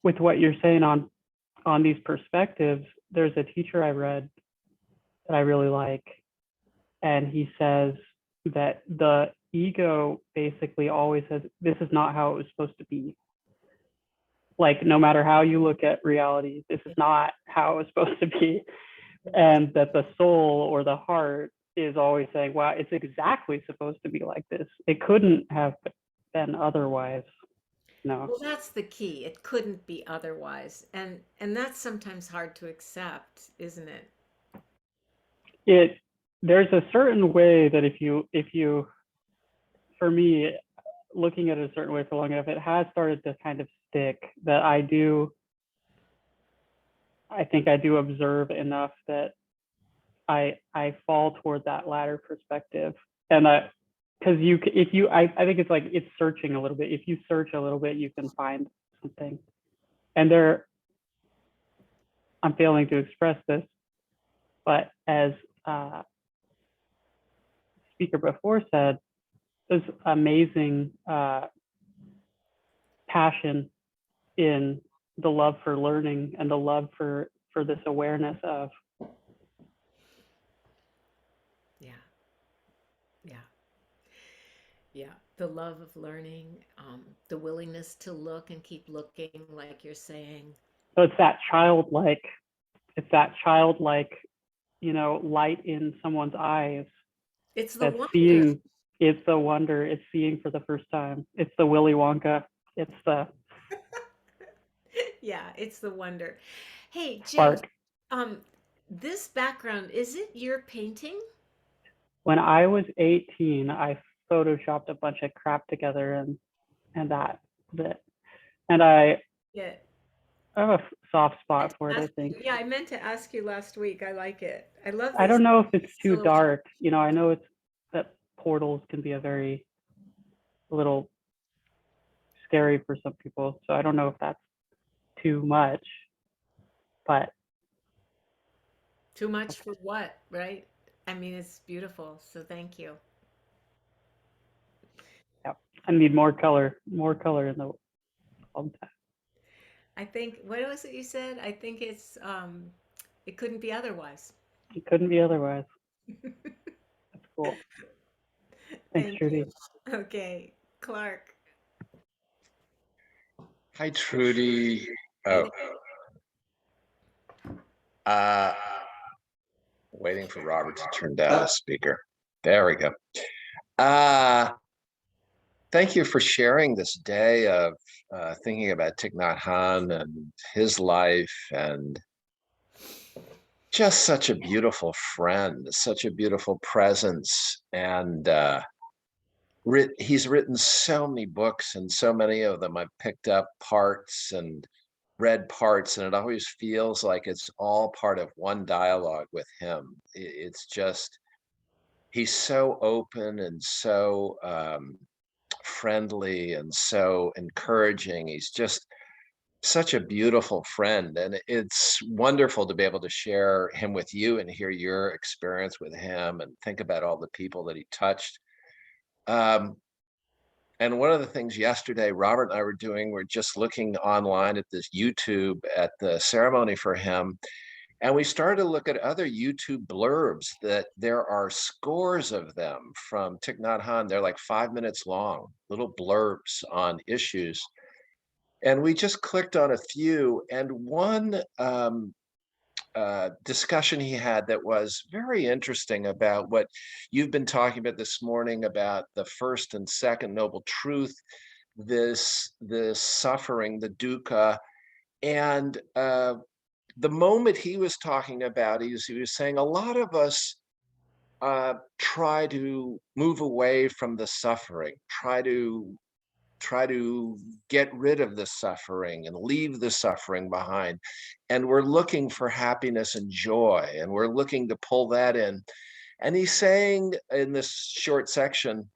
with what you're saying on these perspectives, there's a teacher I read that I really like, and he says that the ego basically always says, this is not how it was supposed to be. Like, no matter how you look at reality, this is not how it was supposed to be. And that the soul or the heart is always saying, wow, it's exactly supposed to be like this. It couldn't have been otherwise. No. Well, that's the key. It couldn't be otherwise. And that's sometimes hard to accept, isn't it? There's a certain way that if you for me, looking at it a certain way for long enough, it has started to kind of stick that I think I do observe enough that I fall toward that latter perspective. And because I think it's like, it's searching a little bit. If you search a little bit, you can find something. And I'm failing to express this, but as speaker before said, there's amazing passion in the love for learning and the love for this awareness of. Yeah. Yeah. Yeah. The love of learning, the willingness to look and keep looking, like you're saying. So it's that childlike, light in someone's eyes. It's the That's wonder. seeing. It's the wonder. It's seeing for the first time. It's the Willy Wonka. It's the Yeah, it's the wonder. Hey, James, spark. this background, is it your painting? When I was 18, I photoshopped a bunch of crap together, and that. And I Yeah. have a soft spot for it, I think. Yeah, I meant to ask you last week. I like it. I love this. I don't know if it's too silhouette. dark. I know it's that portals can be a little scary for some people. So I don't know if that's too much, but. Too much for what, right? I mean, it's beautiful. So thank you. Yeah, I need more color in the. I think, what was it you said? I think it's, it couldn't be otherwise. It couldn't be otherwise. That's cool. Thanks, Thank Trudy. you. Okay, Clark. Hi, Trudy. Hey. Waiting for Robert to turn down the speaker. There we go. Thank you for sharing this day of thinking about Thich Nhat Hanh and his life, and just such a beautiful friend, such a beautiful presence. And he's written so many books, and so many of them I've picked up parts and read parts, and it always feels like it's all part of one dialogue with him. It's just, he's so open and so friendly and so encouraging. He's just such a beautiful friend, and it's wonderful to be able to share him with you and hear your experience with him and think about all the people that he touched. And one of the things yesterday, Robert and I were doing, we're just looking online at this YouTube at the ceremony for him. And we started to look at other YouTube blurbs that there are scores of them from Thich Nhat Hanh. They're like 5 minutes long, little blurbs on issues. And we just clicked on a few, and one discussion he had that was very interesting about what you've been talking about this morning, about the first and second noble truth, this suffering, the dukkha. And the moment he was talking about, he was saying a lot of us try to move away from the suffering, try to get rid of the suffering and leave the suffering behind. And we're looking for happiness and joy, and we're looking to pull that in. And he's saying in this short section,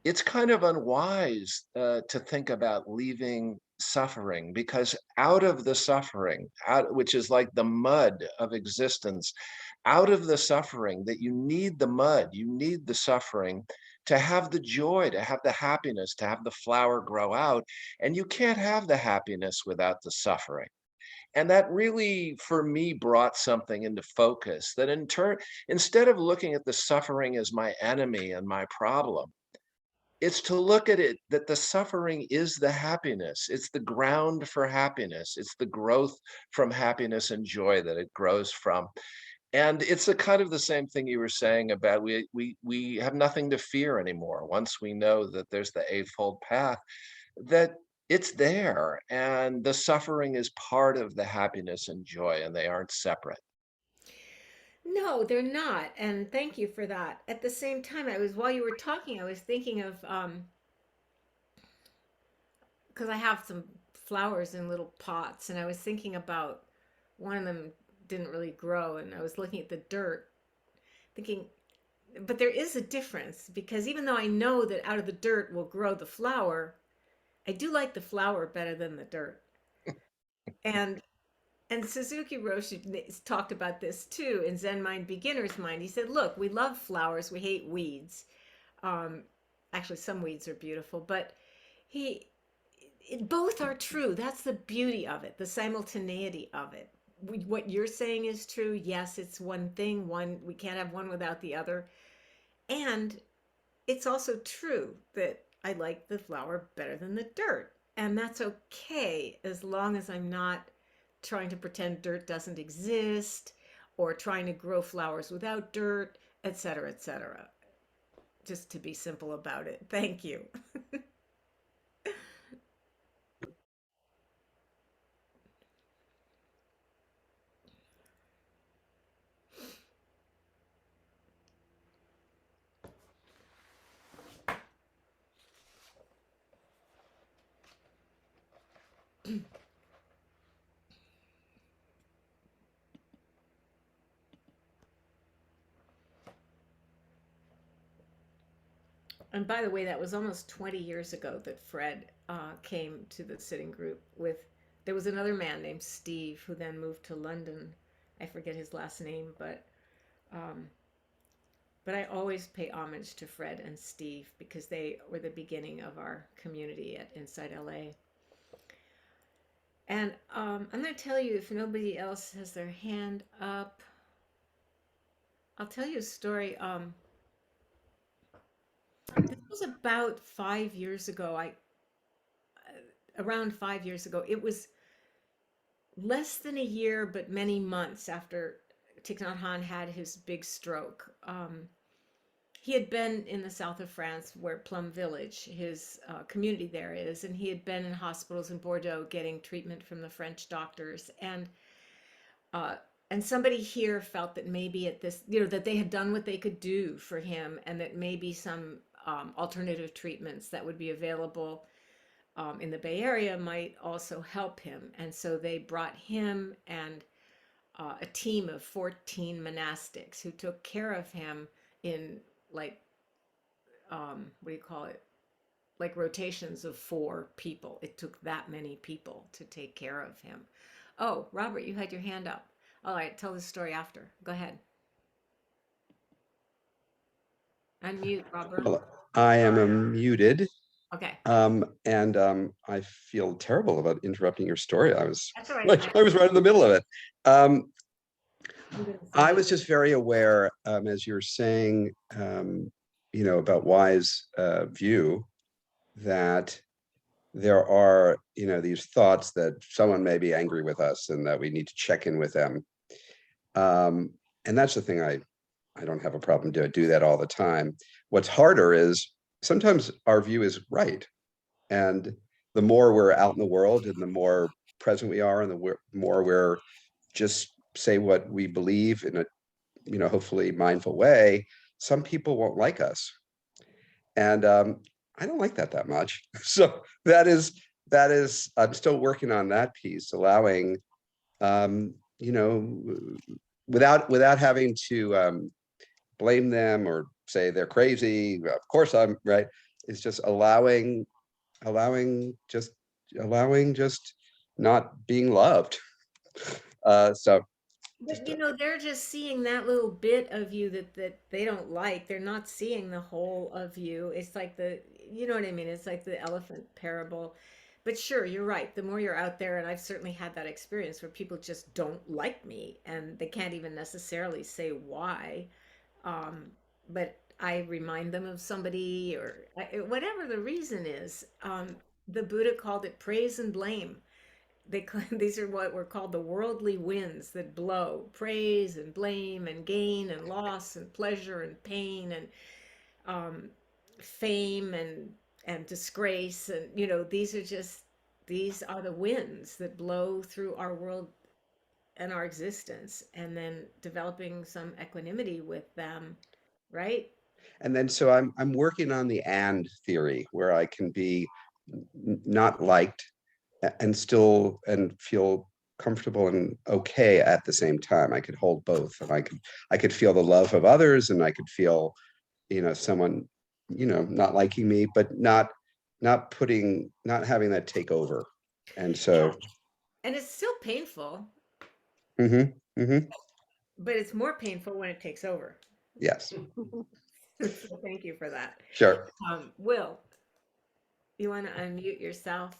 it's kind of unwise to think about leaving suffering, because out of the suffering, which is like the mud of existence, out of the suffering, that you need the mud, you need the suffering to have the joy, to have the happiness, to have the flower grow out. And you can't have the happiness without the suffering. And that really, for me, brought something into focus, that in turn, instead of looking at the suffering as my enemy and my problem, it's to look at it that the suffering is the happiness. It's the ground for happiness. It's the growth from happiness and joy that it grows from. And it's a kind of the same thing you were saying about we have nothing to fear anymore. Once we know that there's the eightfold path, that it's there, and the suffering is part of the happiness and joy, and they aren't separate. No, they're not. And thank you for that. At the same time, while you were talking, I was thinking of because I have some flowers in little pots, and I was thinking about one of them didn't really grow, and I was looking at the dirt, thinking, but there is a difference because even though I know that out of the dirt will grow the flower, I do like the flower better than the dirt. And Suzuki Roshi talked about this too in Zen Mind Beginner's Mind. He said, "Look, we love flowers, we hate weeds. Um, Actually, some weeds are beautiful, but he both are true. That's the beauty of it, the simultaneity of it. What you're saying is true. Yes, it's one thing. One we can't have one without the other, and it's also true that I like the flower better than the dirt. And that's okay as long as I'm not trying to pretend dirt doesn't exist or trying to grow flowers without dirt, etc., etc. Just to be simple about it. Thank you." And by the way, that was almost 20 years ago that Fred came to the sitting group with. There was another man named Steve who then moved to London. I forget his last name, um, but I always pay homage to Fred and Steve because they were the beginning of our community at InsightLA. And I'm going to tell you, if nobody else has their hand up, I'll tell you a story. This was about 5 years ago. Around 5 years ago. It was less than a year, but many months after Thich Nhat Hanh had his big stroke. He had been in the south of France, where Plum Village, his community there is, and he had been in hospitals in Bordeaux getting treatment from the French doctors. Uh, and somebody here felt that maybe at this, that they had done what they could do for him, and that maybe some alternative treatments that would be available in the Bay Area might also help him. And so they brought him and a team of 14 monastics who took care of him in like, what do you call it? Like rotations of 4 people. It took that many people to take care of him. Oh, Robert, you had your hand up. All right, tell the story after. Go ahead. Unmute, Robert. Well, I am muted, Okay. and I feel terrible about interrupting your story. I was That's all right. like, I was right in the middle of it. I'm gonna I send was just very aware, as you were saying, about Wise view, that there are, these thoughts that someone may be angry with us and that we need to check in with them. And that's the thing I don't have a problem do that all the time. What's harder is sometimes our view is right. And the more we're out in the world and the more present we are and the more we're just say what we believe in a, hopefully mindful way, some people won't like us. And I don't like that much. So I'm still working on that piece, allowing, um, you know, without having to blame them or say they're crazy. Of course I'm right. It's just allowing just allowing just not being loved. So But just they're just seeing that little bit of you that they don't like. They're not seeing the whole of you. It's like you know what I mean? It's like the elephant parable. But sure, you're right. The more you're out there, and I've certainly had that experience where people just don't like me and they can't even necessarily say why. Um, but I remind them of somebody whatever the reason is. The Buddha called it praise and blame. these are what were called the worldly winds that blow: praise and blame and gain and loss and pleasure and pain and um, fame and disgrace. And these are the winds that blow through our world and our existence, and then developing some equanimity with them, right? And then so I'm working on the and theory where I can be not liked and still and feel comfortable and okay at the same time. I could hold both, and I could feel the love of others, and I could feel, someone, not liking me, but not having that take over. And Yeah. so, And it's still painful, hmm hmm but it's more painful when it takes over. yes, So thank you for that. sure. Will, you want to unmute yourself?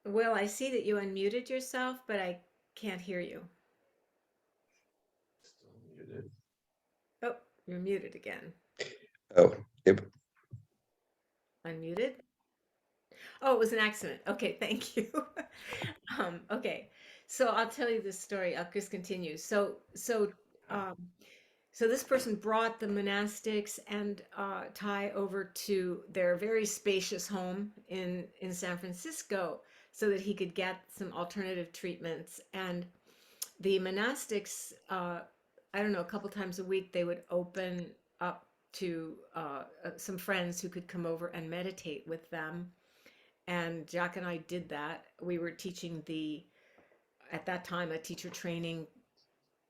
Will, I see that you unmuted yourself, but I can't hear you. Oh, you're muted again. Oh, Unmuted? Oh, it was an accident. Okay, thank you. Okay, so I'll tell you this story. I'll just continue. Um, so this person brought the monastics and Thai over to their very spacious home in San Francisco so that he could get some alternative treatments. And the monastics, I don't know, a couple times a week, they would open up to some friends who could come over and meditate with them. And Jack and I did that. We were teaching at that time, a teacher training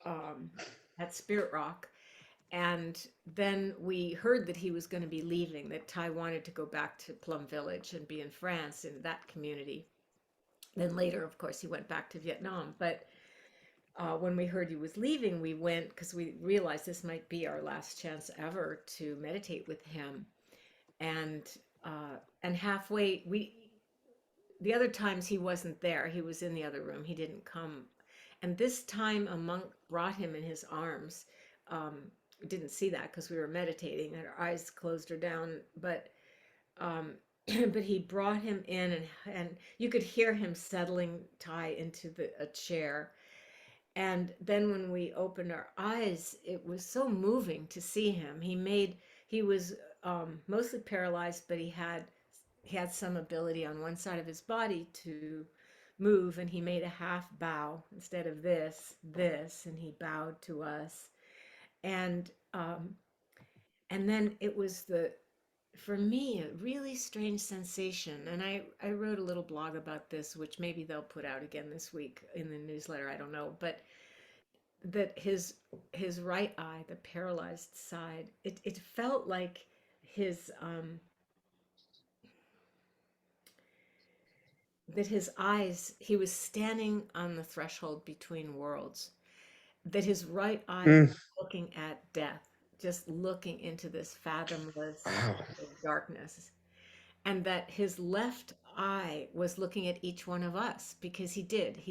um, at Spirit Rock. And then we heard that he was going to be leaving, that Ty wanted to go back to Plum Village and be in France in that community. Then later, of course, he went back to Vietnam. But when we heard he was leaving, we went because we realized this might be our last chance ever to meditate with him. And halfway, the other times he wasn't there. He was in the other room. He didn't come. And this time a monk brought him in his arms. We didn't see that because we were meditating and our eyes closed or down. But um, but he brought him in, and you could hear him settling Ty into a chair. And then when we opened our eyes, it was so moving to see him. He was mostly paralyzed, but he had some ability on one side of his body to move, and he made a half bow instead of this, and he bowed to us. And then it was for me, a really strange sensation. And I wrote a little blog about this, which maybe they'll put out again this week in the newsletter. I don't know. But that his right eye, the paralyzed side, it felt like his eyes, he was standing on the threshold between worlds, that his right eye was Mm, looking at death, just looking into this fathomless wow. darkness, and that his left eye was looking at each one of us because he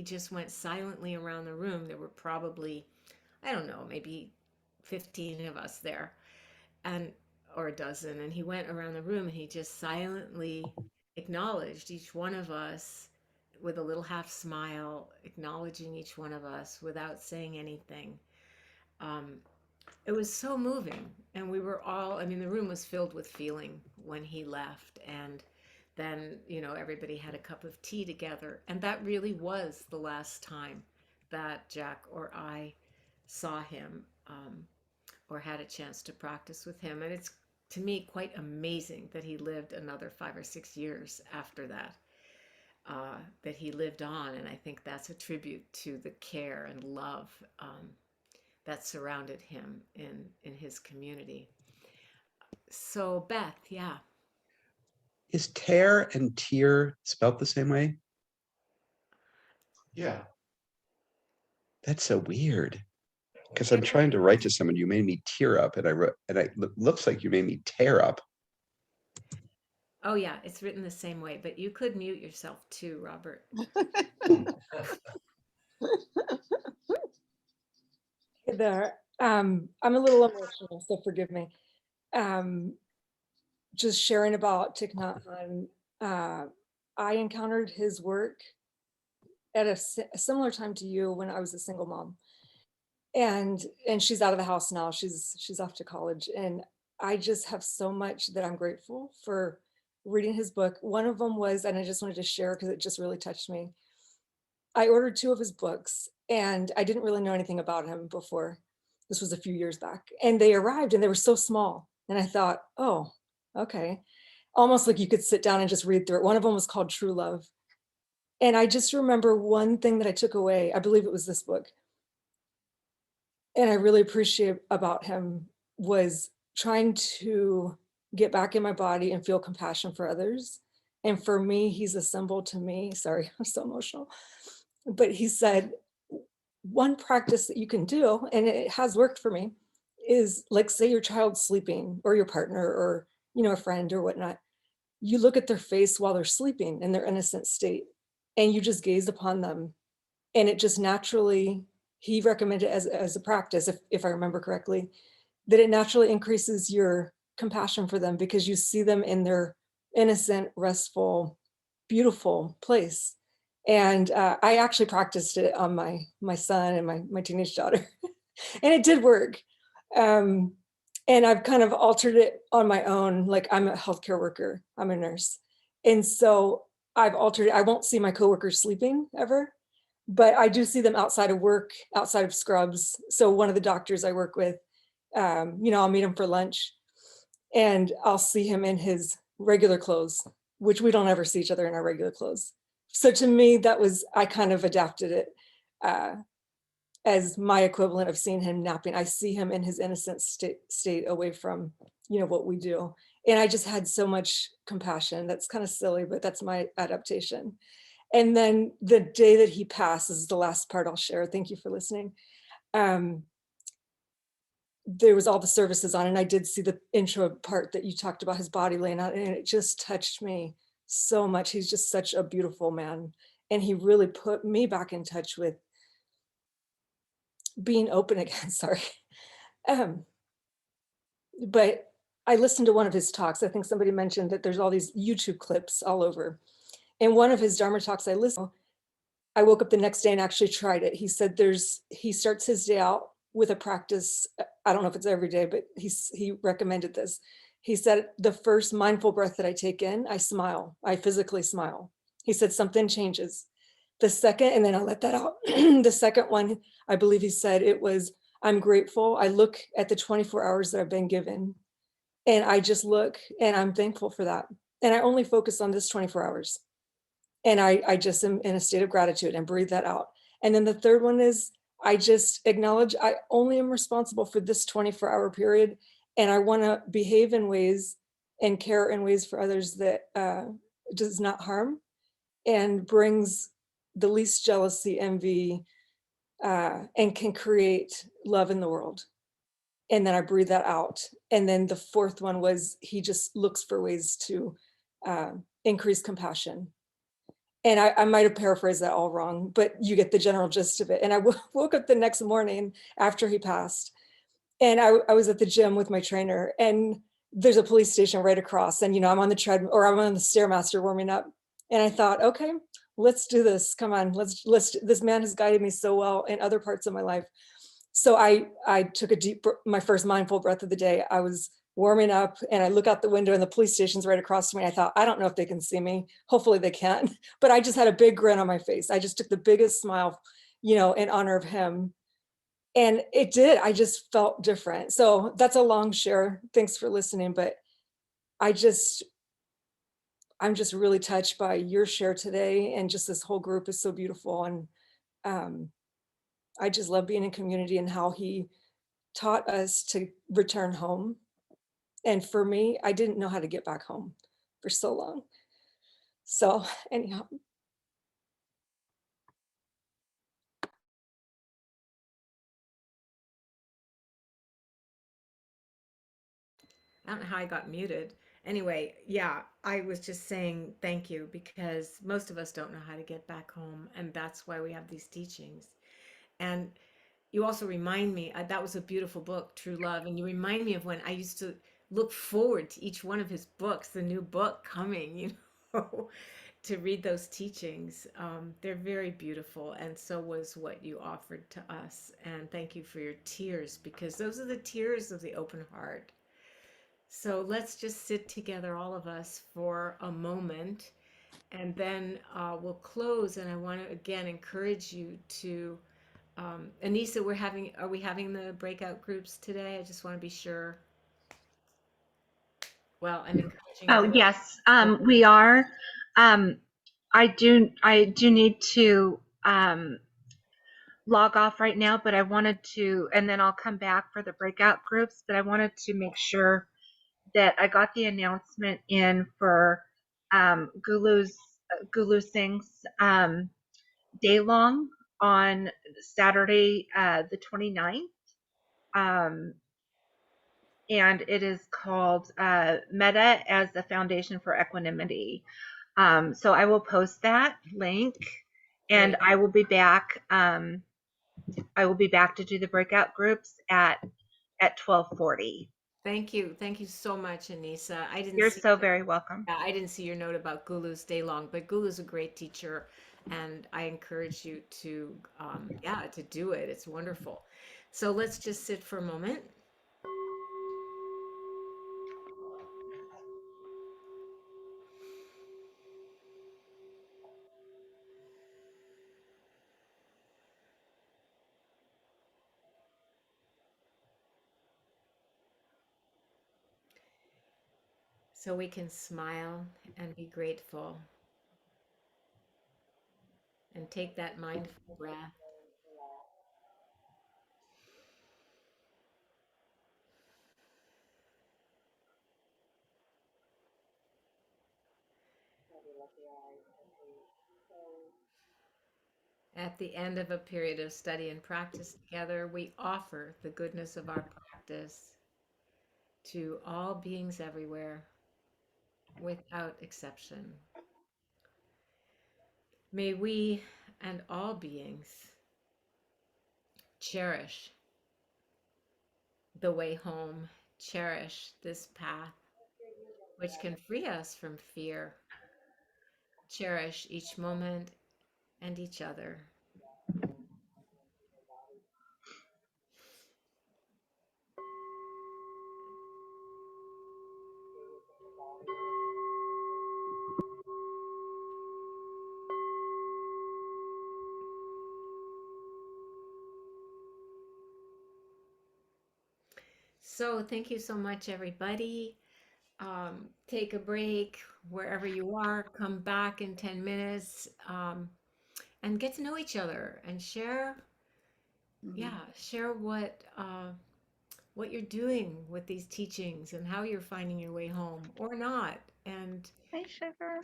just went silently around the room. There were probably, I don't know, maybe 15 of us there, and or a dozen, and he went around the room and he just silently acknowledged each one of us with a little half smile, acknowledging each one of us without saying anything. um, it was so moving, and we were all, I mean, the room was filled with feeling when he left. And then, everybody had a cup of tea together, and that really was the last time that Jack or I saw him, or had a chance to practice with him. And it's, to me, quite amazing that he lived another 5 or 6 years after that, that he lived on. And I think that's a tribute to the care and love that surrounded him in his community. So Beth, yeah. Is tear and tear spelt the same way? Yeah. That's so weird. Because I'm trying to write to someone, you made me tear up, and I wrote, and it looks like you made me tear up. Oh yeah, it's written the same way, but you could mute yourself too, Robert. there. I'm a little emotional, so forgive me. Um, just sharing about Thich Nhat Hanh. I encountered his work at a similar time to you when I was a single mom, and she's out of the house now. She's off to college, and I just have so much that I'm grateful for reading his book. One of them was, and I just wanted to share because it just really touched me. I ordered 2 of his books, and I didn't really know anything about him before. This was a few years back, and they arrived, and they were so small, and I thought, oh, okay, almost like you could sit down and just read through it. One of them was called True Love, and I just remember one thing that I took away. I believe it was this book, and I really appreciate about him was trying to get back in my body and feel compassion for others. And for me, he's a symbol to me. Sorry, I'm so emotional. But he said, one practice that you can do, and it has worked for me, is like, say your child's sleeping, or your partner, or a friend or whatnot. You look at their face while they're sleeping in their innocent state, and you just gaze upon them, and it just naturally, he recommended as a practice, if I remember correctly, that it naturally increases your compassion for them because you see them in their innocent, restful, beautiful place. And I actually practiced it on my son and my teenage daughter, and it did work. Um, and I've kind of altered it on my own. Like, I'm a healthcare worker, I'm a nurse, and so I've altered it. I won't see my coworkers sleeping ever, but I do see them outside of work, outside of scrubs. So one of the doctors I work with, I'll meet him for lunch, and I'll see him in his regular clothes, which we don't ever see each other in our regular clothes. So to me, I kind of adapted it uh, as my equivalent of seeing him napping. I see him in his innocent state away from, what we do. And I just had so much compassion. That's kind of silly, but that's my adaptation. And then the day that he passed, is the last part I'll share. Thank you for listening. There was all the services on, and I did see the intro part that you talked about his body laying out, and it just touched me so much. He's just such a beautiful man, and he really put me back in touch with being open again. Sorry. But I listened to one of his talks. I think somebody mentioned that there's all these YouTube clips all over. And one of his Dharma talks I listened to, I woke up the next day and actually tried it. He said he starts his day out with a practice. I don't know if it's every day, but he recommended this. He said, the first mindful breath that I take in, I smile. I physically smile. He said something changes. The second, and then I'll let that out. The second one, I believe he said it was, I'm grateful. I look at the 24 hours that I've been given, and I just look, and I'm thankful for that. And I only focus on this 24 hours. And I just am in a state of gratitude and breathe that out. And then the third one is, I just acknowledge I only am responsible for this 24-hour period. And I want to behave in ways and care in ways for others that does not harm and brings the least jealousy, envy, and can create love in the world. And then I breathe that out. And then the fourth one was, he just looks for ways to increase compassion. And I might have paraphrased that all wrong, but you get the general gist of it. And I woke up the next morning after he passed, and I was at the gym with my trainer, and there's a police station right across, and I'm on the treadmill, or I'm on the Stairmaster warming up. And I thought, okay, let's do this. Come on, let's, this man has guided me so well in other parts of my life. So I took my first mindful breath of the day. I was warming up, and I look out the window, and the police station's right across from me. I thought, I don't know if they can see me. Hopefully they can. But I just had a big grin on my face. I just took the biggest smile, in honor of him. And it did. I just felt different. So that's a long share. Thanks for listening. But I'm just really touched by your share today. And just this whole group is so beautiful. And I just love being in community and how he taught us to return home. And for me, I didn't know how to get back home for so long. So anyhow. I don't know how I got muted. Anyway, yeah, I was just saying thank you because most of us don't know how to get back home, and that's why we have these teachings. And you also remind me, that was a beautiful book, True Love. And you remind me of when I used to look forward to each one of his books, the new book coming, you know, to read those teachings. They're very beautiful. And so was what you offered to us. And thank you for your tears, because those are the tears of the open heart. So let's just sit together, all of us, for a moment, and then we'll close. And I want to again encourage you to, Anissa, are we having the breakout groups today? I just want to be sure. Well, I'm encouraging Oh, everyone. yes, we are. I do need to log off right now, but I wanted to, and then I'll come back for the breakout groups, but I wanted to make sure that I got the announcement in for Gulu Singh's day long on Saturday, the 29th. And it is called Metta as the Foundation for Equanimity. So I will post that link, and I will be back. I will be back to do the breakout groups at 12:40. Thank you so much, Anissa. You're so very welcome. Yeah, I didn't see your note about Gulu's day long, but Gulu's a great teacher, and I encourage you to, to do it. It's wonderful. So let's just sit for a moment. So we can smile and be grateful and take that mindful breath. At the end of a period of study and practice together, we offer the goodness of our practice to all beings everywhere, without exception. May we and all beings cherish the way home, cherish this path, which can free us from fear, cherish each moment and each other. So thank you so much, everybody. Take a break wherever you are, come back in 10 minutes, and get to know each other and share, share what you're doing with these teachings and how you're finding your way home or not. And Hey, Sugar.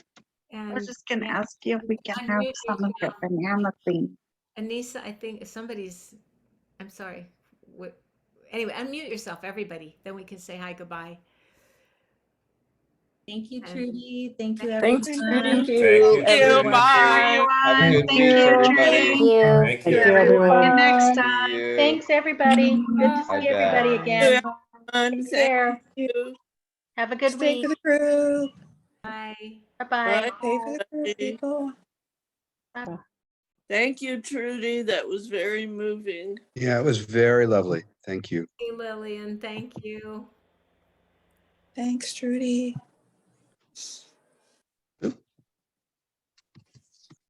I was and just going to yeah, ask you if we can have unmute some of your yourself. banana thing. Anissa, I think I'm sorry. Anyway, unmute yourself, everybody. Then we can say hi, goodbye. Thank you, And Trudy. Thank you, Thanks, everyone. Trudy. Thank you, Everyone. bye. Have a Everyone, good thank week, you, everybody. Trudy. Thank Thank you. you, everyone. See you next See time. you. Thanks, everybody. Good to I see bet. everybody again. Thank Take care. you. Have a good Stay week. for the group. bye. Bye-bye. Stay for the group, people. Thank you, Trudy. That was very moving. Yeah, it was very lovely. Thank you. Hey, Lillian, thank you. Thanks, Trudy.